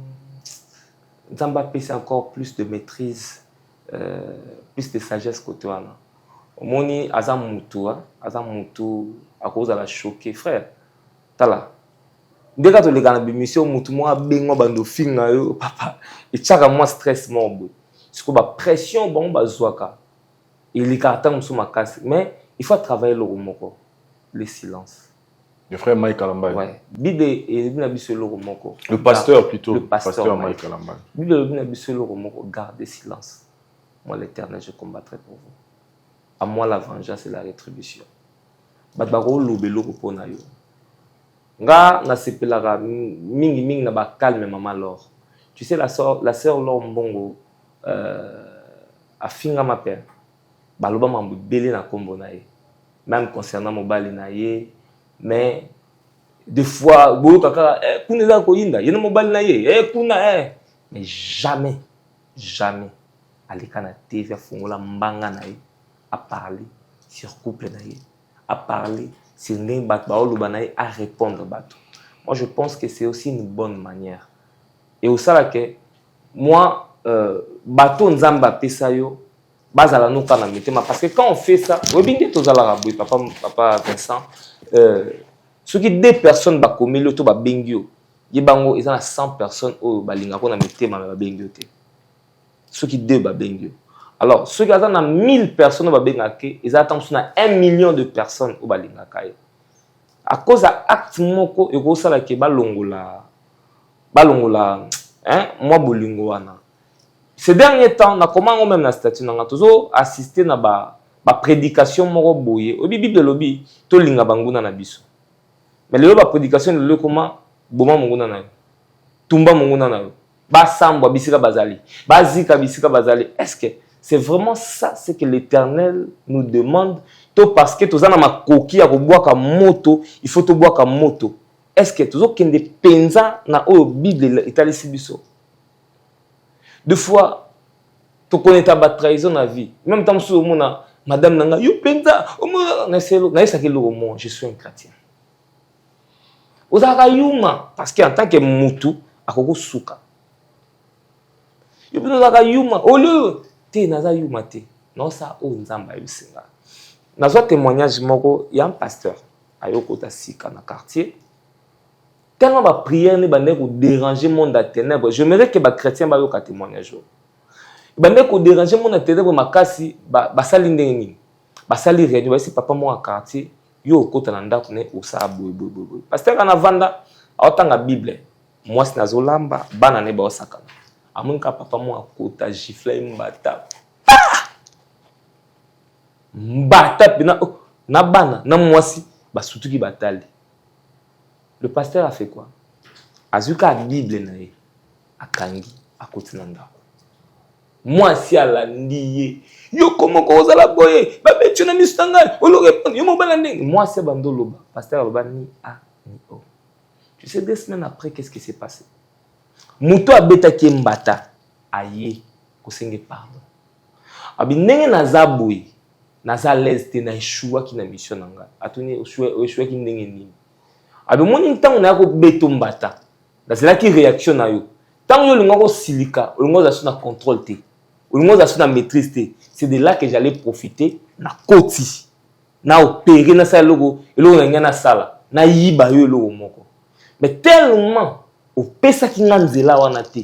Zamba c'est encore plus de maîtrise, plus de sagesse côté là. Moni Azam Moutou, à cause de la choqué, frère. Tala. Dès que tu as une mission, Moutou, moi, bengo bando film papa. Et chaque mois stress moi bon. C'est que la pression bon bazouaka. Il est carton sur ma casse, mais il faut travailler le romoko, le silence. Le frère Mike Kalambay. Ouais. Bide et le romoko. Le pasteur plutôt. Le pasteur Mike Kalambay. Bide le romoko, gardez silence. Moi l'Éternel je combattrai pour vous. À moi la vengeance et la rétribution. Badbaro lobelo repona yo. Nga na sepelaka mingi na ba calme maman Laure. Tu sais la sœur Laure Mbongo a finga ma père. Baloba mambu belé na kombo na ye. Même concernant mobali na ye, mais des fois boyo kaka kuna za ko yinda yena mobali na ye kuna mais jamais alika na TV fongola mbanga na ye à parler sur couple na ye, à parler sur ndenge bato baoloba na ye, à répondre bato. Moi je pense que c'est aussi une bonne manière. Et au sala que moi bato nzamba pesa yo bazala no kana metema parce que quand on fait ça, webinde tozala raboui papa Vincent ceux qui deux personnes ba komeli to ba bengio yebango ils ont 100 personnes au balinga ko na metema ba bengio te. Ceux qui deux ba bengio. Alors, ceux qui ont 1000 personnes au Bengake, ils attendent 1 million de personnes au Balingakaye. À cause de l'acte moko, et cause de la ke balongola, moi bolingoana. Ces derniers temps, na comment même na statut na toujours assister na ba prédication moko boye. Obi bible lobi to linga banguna na biso. Mais le ba prédication le comment boma monguna na. Tumba monguna na. Ba samba bisika bazali. Ba zika bisika bazali. Est-ce que c'est vraiment ça, c'est que l'Éternel nous demande, parce que tu as ma coquille à boire comme moto, il faut te boire comme moto. Est-ce que tu as des penza na o Bible Italie sibiso? Deux fois, tu connais ta trahison dans la vie. Même temps sur mon madame nanga, yo penza, je suis un chrétien. Ozaka yuma parce qu'en tant que mutu akoko suka. Yo penza yuma au lieu naza yumate non ça o nzamba yusinga nazo témoignage moko ya un pasteur ayoko ta sika na quartier tellement ba prière ne bande ko déranger monde de ténèbres. J'aimerais que ba chrétien ba yoka témoignage bande ko déranger monde de ténèbres makasi ba sali ndenge ba sali réunion ba si papa mo à quartier yo kota na ndako ne osa boy pasteur kana vanda aotanga bible moi si nazolamba bana ne ba osaka amunka papa mo akota gifle mbata mbata pina na bana na mwasi basutuki batali. Le pasteur a fait quoi? Azuka bible na ye akangi akoti na ndako mwasi alandi yo comment ko ozala boye ba betcho na misanga olo répondre yo mobala ndenge mwasi bandoloba pasteur alobani ni o. Tu sais 2 semaines après qu'est-ce qui s'est passé? Muto abetaki mbata aye kosenge pardon. Abi ndenge naza boye naza leste na échoua ki na mission nanga. Atuni échoua ki ndenge nini. Abi moni ntango na ko beto mbata. Nazela ki réaction na yo. Tango yo linga ko silika, linga za suna contrôle te. Linga za suna maîtrise te. C'est de là que j'allais profiter na koti. Na opérer na sa logo, logo na ngana sala. Na yiba yo logo moko. Mais tellement au pesa ki nganzela wana te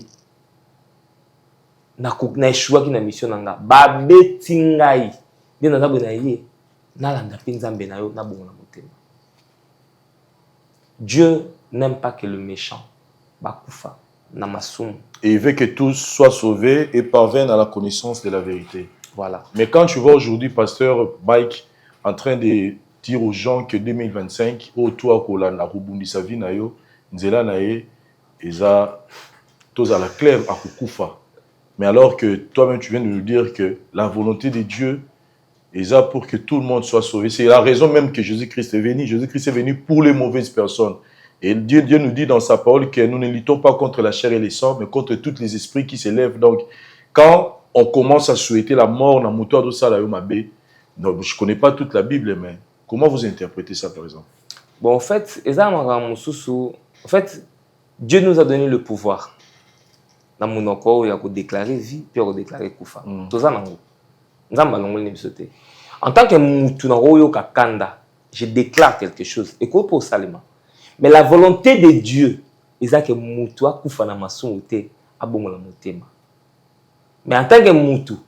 na échouaki na mission nanga babeti ngai nde naza boye na ye nalanda mpe nzambe na yo nabongola motema. Dieu n'aime pas que le méchant bakufa na masumu. Et il veut que tous soient sauvés et parviennent à la connaissance de la vérité. Voilà. Mais quand tu vois aujourd'hui pasteur Mike en train de dire aux gens que 2025 autour kola na rubundi sa vie na yo nzela na ye eza tous à la claire à kukufa. Mais alors que toi-même tu viens de nous dire que la volonté de Dieu est là pour que tout le monde soit sauvé. C'est la raison même que Jésus-Christ est venu. Jésus-Christ est venu pour les mauvaises personnes. Et Dieu nous dit dans sa parole que nous ne luttons pas contre la chair et les sangs, mais contre tous les esprits qui s'élèvent. Donc, quand on commence à souhaiter la mort dans le de ça, je ne connais pas toute la Bible, mais comment vous interprétez ça, par exemple? Bon, en fait, Dieu nous a donné le pouvoir. Dans mon corps, il y a déclarer vie, puis il y a déclarer kufa. Tout ça, en tant que moutou je déclare quelque chose. Et quoi pour Salima? Mais la volonté de Dieu, c'est que moutou a kufa na masouté a bon la motema. Mais en tant que moutou,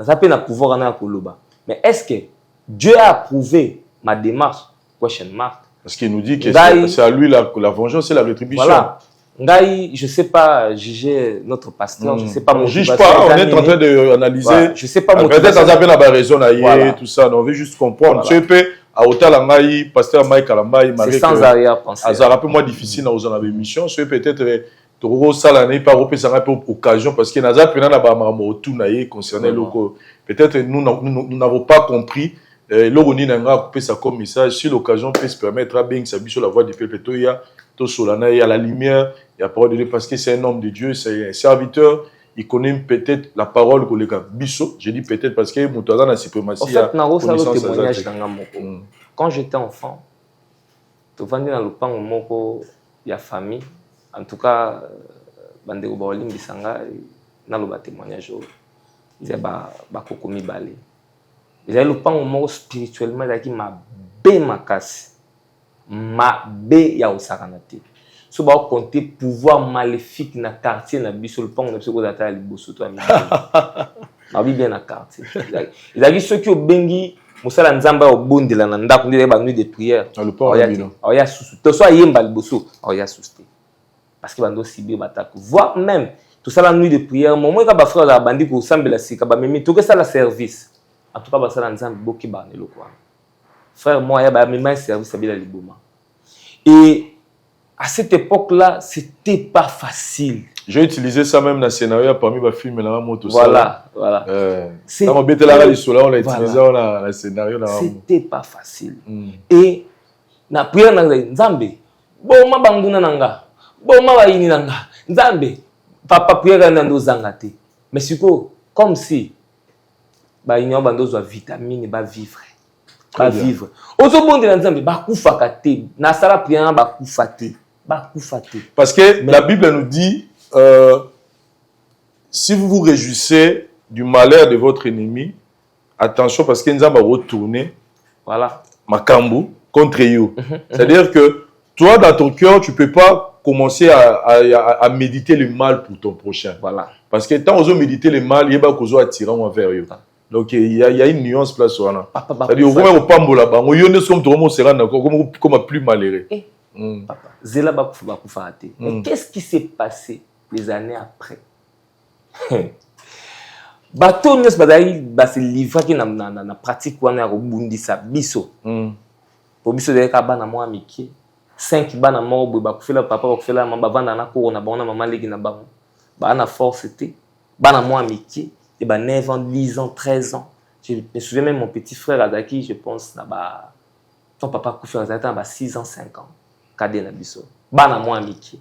ça peut na pouvoir na koloba. Mais est-ce que Dieu a approuvé ma démarche? Question mark. Parce qu'il nous dit que c'est à lui la vengeance et la rétribution. Voilà. Ngaï, je ne sais pas juger notre pasteur, je ne sais pas. On ne juge pas, on est en train d'analyser. Voilà. Je ne sais pas. Peut-être qu'on a bien la raison, voilà. Tout ça. On veut juste comprendre. Tu peux, à hôtel Ngaï, pasteur Mike Alambaï, c'est sans arrière-pensée. Ça un peu moins difficile dans une émission. Tu peux peut-être trop salané par occasion parce qu'il y a des gens concernant locaux. Peut-être nous n'avons pas compris. L'oroni n'a pas coupé ça comme message. Si l'occasion peut se permettre à bien s'habiller sur la voie du peuple, il y a la lumière, il y a la parole de Dieu parce que c'est un homme de Dieu, c'est un serviteur. Il connaît peut-être la parole que les gars Bissot. Je dis peut-être parce que mon dans la suprématie. En fait, témoignage quand j'étais enfant, tu vendais dans le pan au moko, il y a famille. En tout cas, bandeko baolim bisanga na lo témoignage. Ils ba kokomi balé. Ils avaient le pan au moko spirituellement qui m'a bé makasi. Ma bé ya osakanate. So ba compter pouvoir maléfique na quartier na biso le pan on a besoin d'atteindre les bosso toi mi. Na bi bien na quartier. Ils avaient ceux qui au bengi musala nzamba au bondela na ndako ndele ba nuit de prière. Le pan bino. Oya susu. To so yemba le bosso. Oya suste. Parce que bando ciblé batak. Voire même tout ça la nuit de prière moment ka ba frère la bandi ko sambela sika ba memi to que ça la service. En tout cas ba sala nzamba boki ba ne lo quoi. Frère, moi, il y a un service à Liboma. Et à cette époque-là, c'était pas facile. J'ai utilisé ça même dans le scénario parmi les films. Voilà. On l'a utilisé dans le scénario. C'était pas facile. Et na prière na Nzambe, bon ma banguna nanga, bon ma baini nanga, Nzambe, papa prière na ndo zangate. Mais c'est comme si ba inyo bando zo vitamine ba vivre. Pas vivre. Autobonde na Nzambe ba kufaka te. Na sala prière ba kufate. Ba kufate. Parce que la Bible nous dit si vous vous réjouissez du malheur de votre ennemi, attention parce que Nzambe va retourner makambu contre you. C'est-à-dire que toi dans ton cœur, tu peux pas commencer à méditer le mal pour ton prochain. Voilà. Parce que tant on méditer le mal, il y a pas cause attirant envers eux. Donc il y a une nuance place sur là. C'est-à-dire au moins au pambo là-bas, on yonne comme tout le monde sera comme plus malheureux. Papa, zela ba kufa ate. Mais qu'est-ce qui s'est passé les années après? Bato nyos badai ba se livrer ki na pratique wana ya kobundisa biso. Po biso de ka bana mo amiki. 5 bana mo bo ba kufela papa ba kufela mama bavanda na ko na bana mama legi na bango. Ba na force était bana mo amiki. Et ben 9 ans, 10 ans, 13 ans. Je me souviens même mon petit frère Adaki, je pense, ton papa Koufé Azaki, 6 ans, 5 ans. Kadé na biso. Bana moi amiki.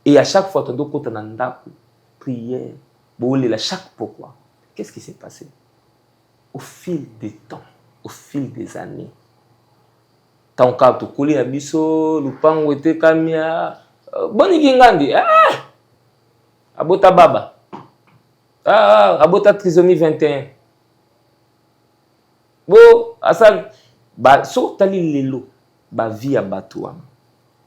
Et à chaque fois, tu dois côté nandaku, prière, boule la chaque pourquoi. Qu'est-ce qui s'est passé? Au fil des temps, au fil des années. Tant qu'à tu couler à biso, lupango était kamia, boni gingandi, abota baba. Abota trisomie 21. Bon, asa so tali lelo ba vie ya bato wana.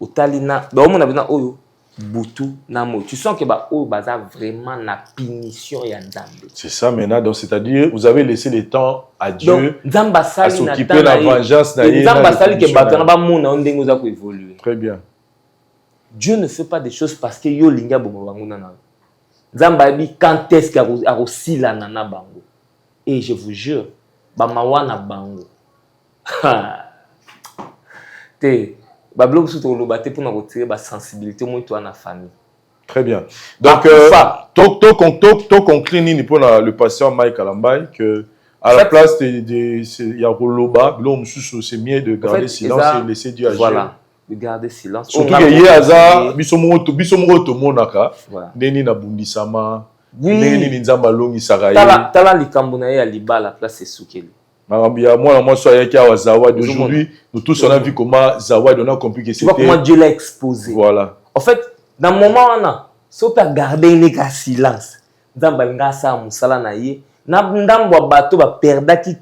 Otali na ba omona bina oyo butu namo. Tu sens que bah oh baza vraiment na punition ya Nzambe. C'est ça maintenant, donc c'est-à-dire vous avez laissé le temps à Dieu Nzamba à sali na s'occuper de la vengeance na Nzamba sali ke batana ba mona ondengo za ko évoluer. Très bien. Dieu ne fait pas des choses parce que yo linga bomo banguna na. Nzamba bi quand est-ce qu'il a aussi la nana bango. Et je vous jure, ba mawana bango. Te bablo su to lo baté pour na retirer ba sensibilité moi toi na famille. Très bien. Donc to conclure ni pour le pasteur Mike Alambay que à la place de ya Roloba, l'homme c'est mieux de garder silence et laisser Dieu agir. Voilà. De garder silence. Surtout que Yeaza, bisomo to monaka, neni na bundisama, neni nzamba longi saraye. Tala likambo na ye ya libala place esukeli. Marambia, moi soyez qui a Zawad. Aujourd'hui, nous tous on a vu comment Zawad on a compris que c'était. Tu vois comment Dieu l'a exposé. Voilà. En fait, dans le moment où on a, si on peut garder un silence, nzamba nga sa musala na ye, na ndambo bato ba perda ki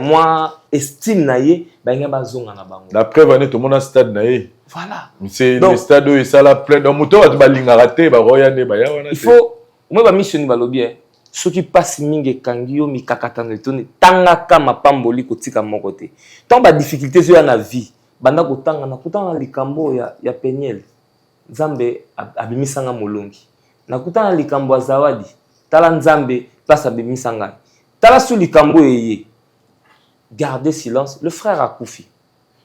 moi estime na ye, ba nga bazonga na bango. La preuve en est tout le monde a stade na ye. Voilà. C'est le stade où ça la plein dans moto ba linga raté ba royane ba ya wana. Il faut moi ba mission ba lobi ce qui passe mingi kangio mi kakatana toni tanga kama pamboli kotika moko te. Tant ba difficulté sur na vie, banda ko tanga na kutana likambo ya Peniel. Nzambe abimisanga molongi. Na kutana likambo ya Zawadi. Tala Nzambe place abimisanga. Tala su likambo yeye. Gardez silence. Le frère a koufi.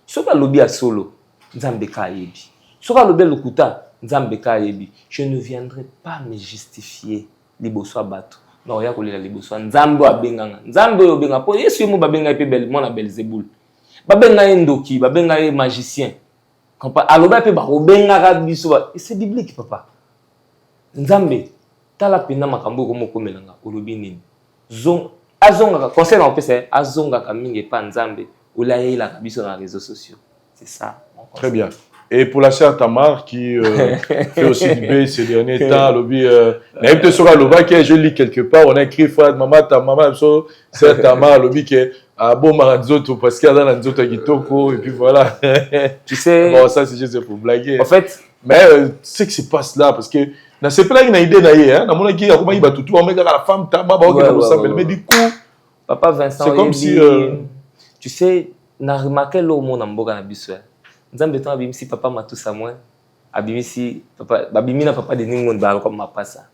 Soka lobi a solo. Nzambe ka yebi. Soka lobi lokuta. Nzambe ka yebi. Je ne viendrai pas me justifier liboso bato. Non, ya kolela liboso. Nzambe abenganga. Nzambe obenga po Yesu mo babenga pe bel mona Belzebul. Babenga ndoki, babenga magicien. Aloba pe ba obenga biso ba. C'est biblique papa. Nzambe tala pena makambo ko mokomelanga olobi nini. Azonga conseil na opesa azonga ka mingi pa Nzambe olayela ka biso na réseaux sociaux. C'est ça. Très bien. Et pour la sœur Tamar qui fait aussi du B ces derniers temps, lobby, même te sera le bac je lis quelque part, on a écrit frère maman ta maman so sœur Tamar lobby qui a bon maranzoto parce qu'il y a dans nzoto kitoko et puis voilà. Tu sais bon ça c'est juste pour blaguer. En fait, mais c'est que se passe là parce que na c'est pas une idée naie hein, na mona ki ya comment il va tout on met la femme Tamar ba ok ça mais du coup papa Vincent c'est comme si tu sais na remarqué le mot na mboka na biso. Nzambe to abimisi papa matusa moi abimisi papa babimina papa de ningo ba comme mapasa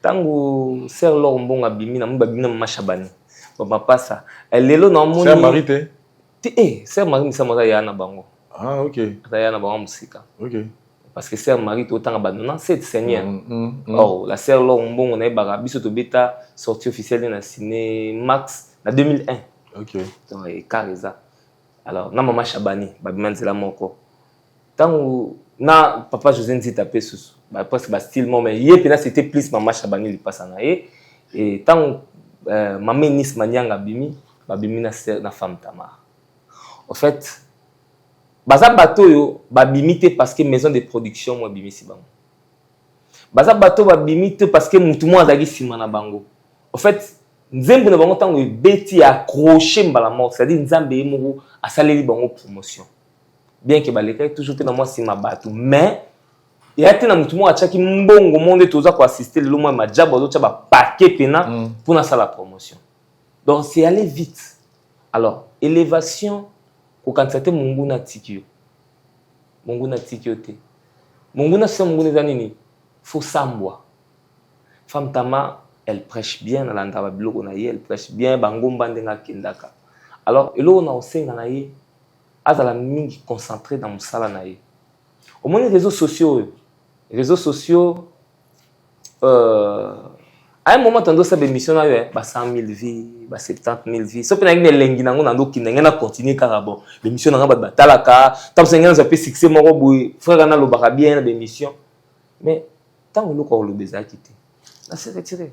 tangu sœur Laure Mbongo abimina mu babimina mama Shabani papa pasa lelo na moni sœur Marie te sœur Marie misa moza ya na bango ah OK ya na bango musika OK parce que sœur Marie to tanga banana c'est Seigneur oh la sœur Laure Mbongo na baka biso to beta sortie officielle na ciné Max na 2001 OK donc Kareza alors na mama Shabani babimanzela moko tangu na papa José Nzita pe susu ba presque ba style mais yé pena c'était plus mama Shabani li passa na ye et tangu maman Nis Manyanga bimi babimi na femme Tamar en fait baza bato yo babimité parce que maison de production moi bimi si bango baza bato babimité parce que mutu mo azaki sima na bango en fait nzembo na bango tangu beti accroché mbala mort c'est-à-dire nzambe yemoko asaleli bango promotion bien que baleka toujours na moi si ma bato mais il y a tena mutu mo achaki mbongo monde toza ko assister le mo ma jabo zo ba paquet pena pour na sala promotion donc c'est aller vite alors élévation ko kantate munguna tikio te munguna c'est munguna zanini faut sambwa femme Tama elle prêche bien na landaba biloko na ye elle prêche bien bangomba ndenga kendaka alors elo na osenga na ye azala mingi concentré dans musala na ye au moins les réseaux sociaux à un moment tando sa émission na yo ba 100 000 vies ba 70 000 vies so pena ngine lengi nango nando kinanga na continuer kaka bon l'émission na ba batalaka tam senga na pe succès moko boy frère na lo baka bien na émission mais tant le ko lo beza kité na se retirer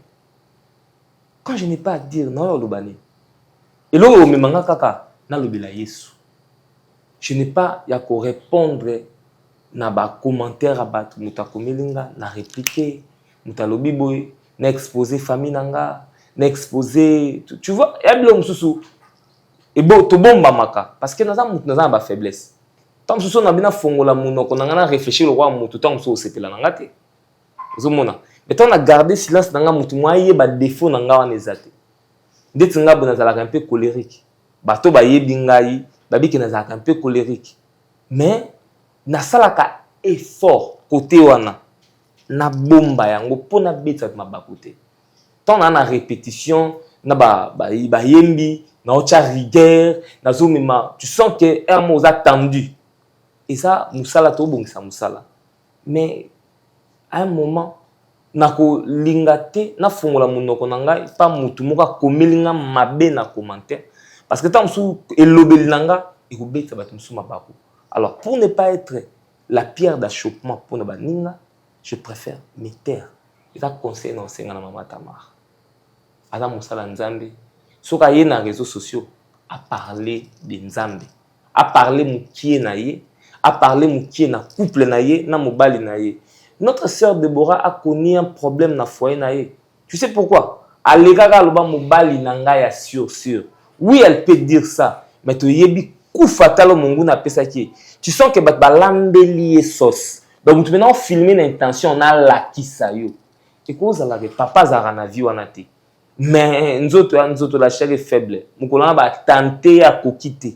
quand je n'ai pas à dire non lo bani et lo me manga kaka na lo bela Yesu je n'ai pas ya ko répondre na ba commentaire à battre muta komelinga na répliquer muta lobi boy na exposer famille nanga na exposer tu vois ya bilo mususu et bon to bomba maka parce que naza ba faiblesse tant que on a bien fongola monoko na ngana réfléchir le roi mutu tant que c'était la ngate ozomona mais tant on a gardé silence na nga mutu moi yeba défaut na nga wana ezate ndeti nga bona zalaka un peu colérique bato ba yebi ngai babiki na zalaka un peu colérique mais na salaka effort côté wana na bomba yango pona beta mabako te tant on a répétition na ba yembi na ocha rigueur na zomema tu sens que un mot attendu et ça musala to bongisa musala mais à un moment nako lingate na fongola monoko na ngai pa mutu moka komelinga mabe na commentaire parce que tant sou elobeli nanga ekobeta bato musu mabako. Alors pour ne pas être la pierre d'achoppement pour ne baninga je préfère me taire et ça conseil na senga na mama Tamar ala musala nzambe soka ye na réseaux sociaux à parler de nzambe à parler mukie na ye à parler mukie na couple na ye na mobali na ye. Notre sœur Déborah a connu un problème na foyer na ye. Tu sais pourquoi? Alekaka loba mobali na nga ya sûr. Oui, elle peut dire ça, mais tu yebi ku fatalo mongu na pesa ki. Tu sens que bat balambeli sauce. Donc tu maintenant filmer l'intention na la kisayo. Et cause la papa zara na vie wana te. Mais nzoto la chair est faible. Mukolana ba tenter à kokite.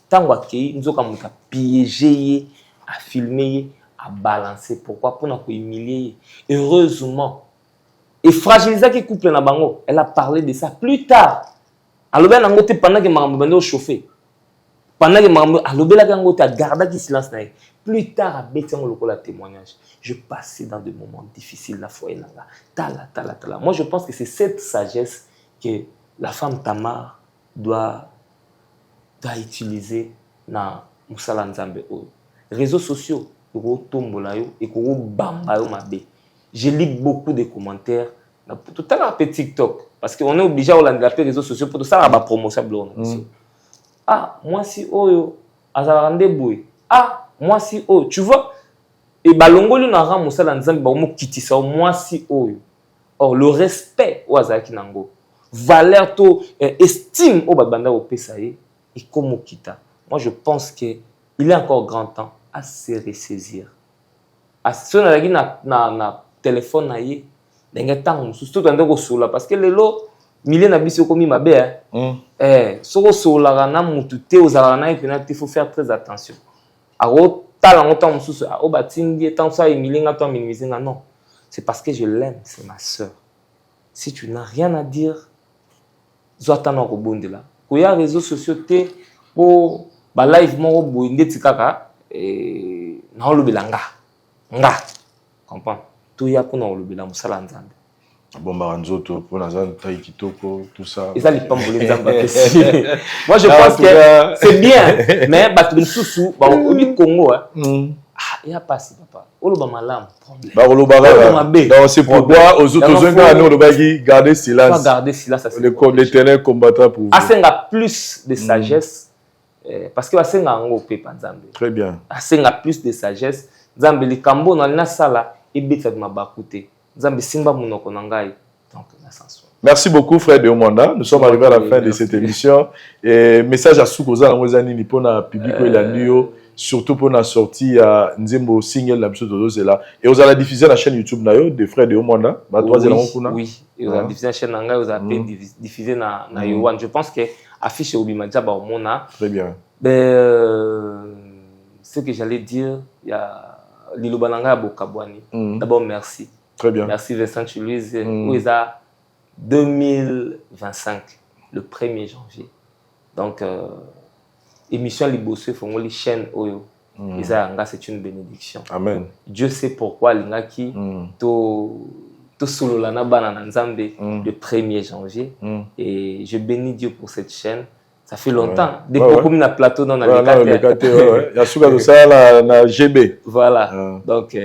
Tango akei nzoka muka piéger à filmer à balancer. Pourquoi? Pour ne pas humilier. Heureusement. Et fragiliser qui couple na bango. Elle a parlé de ça plus tard. Alors ben nangote pendant que maman bande au chauffer. Pendant que maman alors ben la gangote a gardé qui silence na. Plus tard à betion le la témoignage. Je passais dans des moments difficiles la foi nanga. Tala. Moi je pense que c'est cette sagesse que la femme Tamar doit utiliser na musala nzambe o. Réseaux sociaux je lis beaucoup de commentaires tout à l'heure TikTok parce qu'on est obligé à regarder les réseaux sociaux pour tout ça la promotion ah moi si oyo azarande boy ah moi si oyo tu vois et balongoli na ram musala nzambe ba mo kitisa moi si oyo or le respect o azaki nango valeur to estime o babanda o pesa ye et comme kita moi je pense que il est encore grand temps à se ressaisir. Si on a na téléphone na ye, denga tango surtout dans ko sola parce que lelo milliers na biso komi mabe soko sola na mutu te ozala na il faut faire très attention. Aro tala ngotan mususu o batindi tant ça emilinga to minimiser non. C'est parce que je l'aime, c'est ma sœur. Si tu n'as rien à dire, zotana ko bondela. Ko ya réseaux sociaux te po ba live mo bo ndeti kaka na olobela nga comprends tout ya kuna olobela musala nzambe bomba nzoto pour na zan taille kitoko tout ça et ça les pambole nzambe moi je pense que c'est bien mais batu nsusu ba obi Congo ya passi papa oloba malam problème ba oloba donc c'est pourquoi aux autres gens nous olobaki garder silence le terrain combattant pour asenga plus de sagesse. Parce que asenga ngo pepa nzambe très bien asenga plus de sagesse nzambe likambo na lina sala ebeta mabakute nzambe simba munoko na ngai donc na sens. Merci beaucoup frère de Omanda, nous sommes arrivés à la fin de cette émission et message à Soukoza na ngozani ni pona public ko ilandio surtout pour la sortie à Nzembo single la episode de là et vous allez diffuser la chaîne YouTube na yo de frère de Omanda ba troisième kuna oui et vous allez diffuser la chaîne nanga vous allez diffuser na Yowan je pense que affiche Obimadja ba omona très bien ce que j'allais dire il y a Liloba nanga Bokabwani d'abord merci très bien merci Vincent Louise où est à 2025 le 1er janvier donc émission Libosso Fongoli chaîne Oyo. C'est une bénédiction. Amen. Dieu sait pourquoi l'ingaki to solo lana banana nzambe le 1er janvier et je bénis Dieu pour cette chaîne. Ça fait longtemps. Depuis comme na plateau dans le quartier. Il y a souga de ça na GB. Voilà. Donc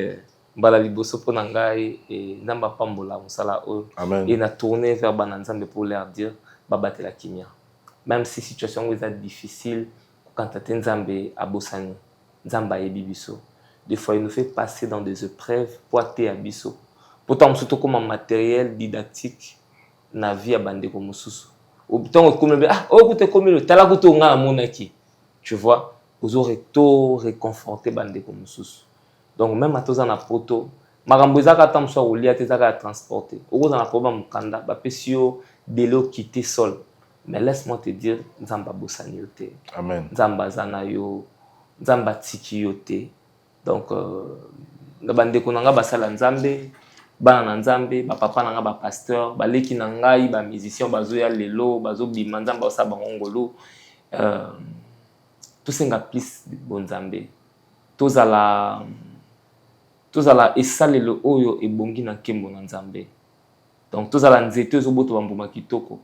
bala Libosso pour nangai et namba pambola musala Oyo. Amen. Et na tourner vers bananzambe pour leur dire babate la kimia. Même si situation est difficile quand tu es Nzambe à Bossani, Nzamba et Bibiso. Des fois, il nous fait passer dans des épreuves pour atteindre Bisso. Pourtant, surtout comme un matériel didactique, na vie à bande comme Moussous. Au bout comme le ah, oh, écoute, comme le talagoto nga monaki. Tu vois? ozo réconforter bande comme sous. Donc même à tous en poto, makambo ezaka tam so olia te zaka transporter. Ozo na problème mukanda ba pesio delo quitter sol. Mais laisse-moi te dire nzamba bosanilté. Amen. Nzamba zana yo, nzamba tiki yo te. Donc na bande ko nanga basala nzambe, bana na nzambe, ba papa nanga ba pasteur, ba leki na ngai ba musicien bazo ya lelo, bazo bima nzamba osa bangongolo. Tout senga plus bon nzambe. Tozala esalelo oyo ebongi na nkembo na nzambe. Donc tozala nzete ezoboto bambuma kitoko.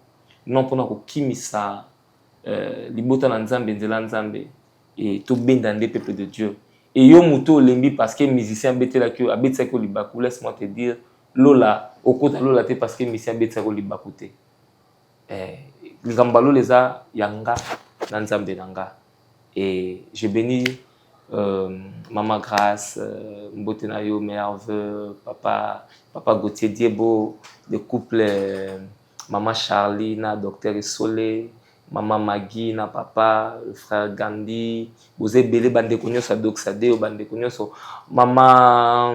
Non pona kokimisa libota na nzambe nzela nzambe et to benda nde peuple de Dieu. Et yo muto lembi parce que musicien betela ki abetsa ko libaku, laisse-moi te dire lola okota lola te parce que musicien betsa ko libaku te. Ngambalo leza yanga na nzambe nanga. Et je bénis Maman Grâce, Mbotena yo, Merveille, Papa Gauthier Diebo, le couple Maman Charlie, na Docteur Isolé, Maman Maggie, na Papa, le frère Gandhi, vous êtes belé bande konyo sa doxade ou bande konyo so Maman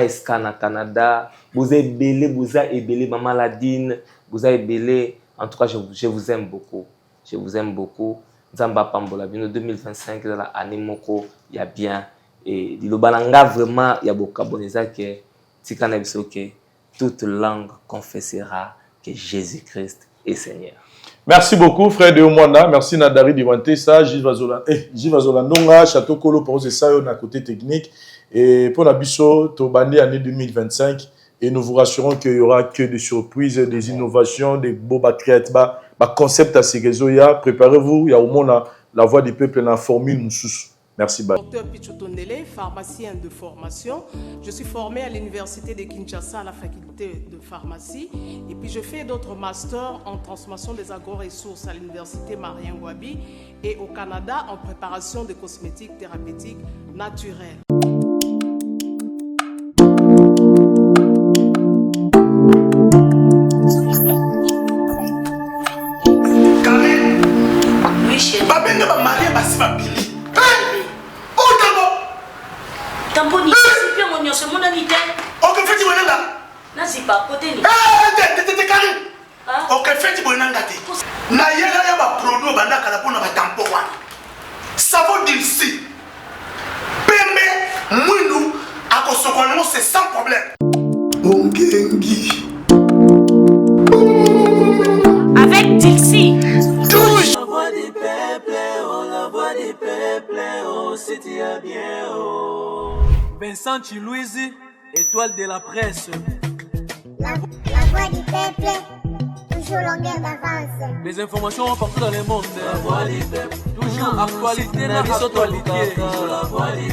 Eska na Canada, vous êtes belé Maman Ladine, vous êtes belé. En tout cas, je vous aime beaucoup. Je vous aime beaucoup. Nzamba Pambola bino 2025 dans la année moko ya bien et dilobananga vraiment ya bokaboneza que tikana biso que toute langue confessera que Jésus-Christ est Seigneur. Merci beaucoup frère de Omwana, merci Nadari Diwanté ça Jivazola Nonga Château Kolo pour ça on a côté technique et pour la biso Tobani année 2025 et nous vous rassurons qu'il y aura que des surprises, des innovations, des beaux créatifs. Ma concept à ces réseaux, préparez-vous, il y a au moins la voix du peuple dans la formule Moussous. Merci, bye. Docteur Pichotondele, pharmacien de formation. Je suis formé à l'université de Kinshasa à la faculté de pharmacie. Et puis je fais d'autres masters en transformation des agro-ressources à l'université Marien Ngouabi et au Canada en préparation de cosmétiques thérapeutiques naturelles. Tamponi, c'est bien mon nom, c'est mon ami. Ok, fais-tu mon nom là? Non, c'est pas côté. T'es carré. Ok, fais-tu mon nom là? Na yela ya ba produit banda kala pona ba tampon wana. Savon d'ici. Pembe, mwindu, akosokono c'est sans problème. Ongengi. Avec Dixie. La voix du peuple, oh, la voix du peuple, oh, c'était bien, oh. Vincent Chilouizi, étoile de la presse. La voix du peuple, toujours longueur d'avance. Les informations partout dans le monde. La voix du peuple, toujours actualité, la actualité. La voix du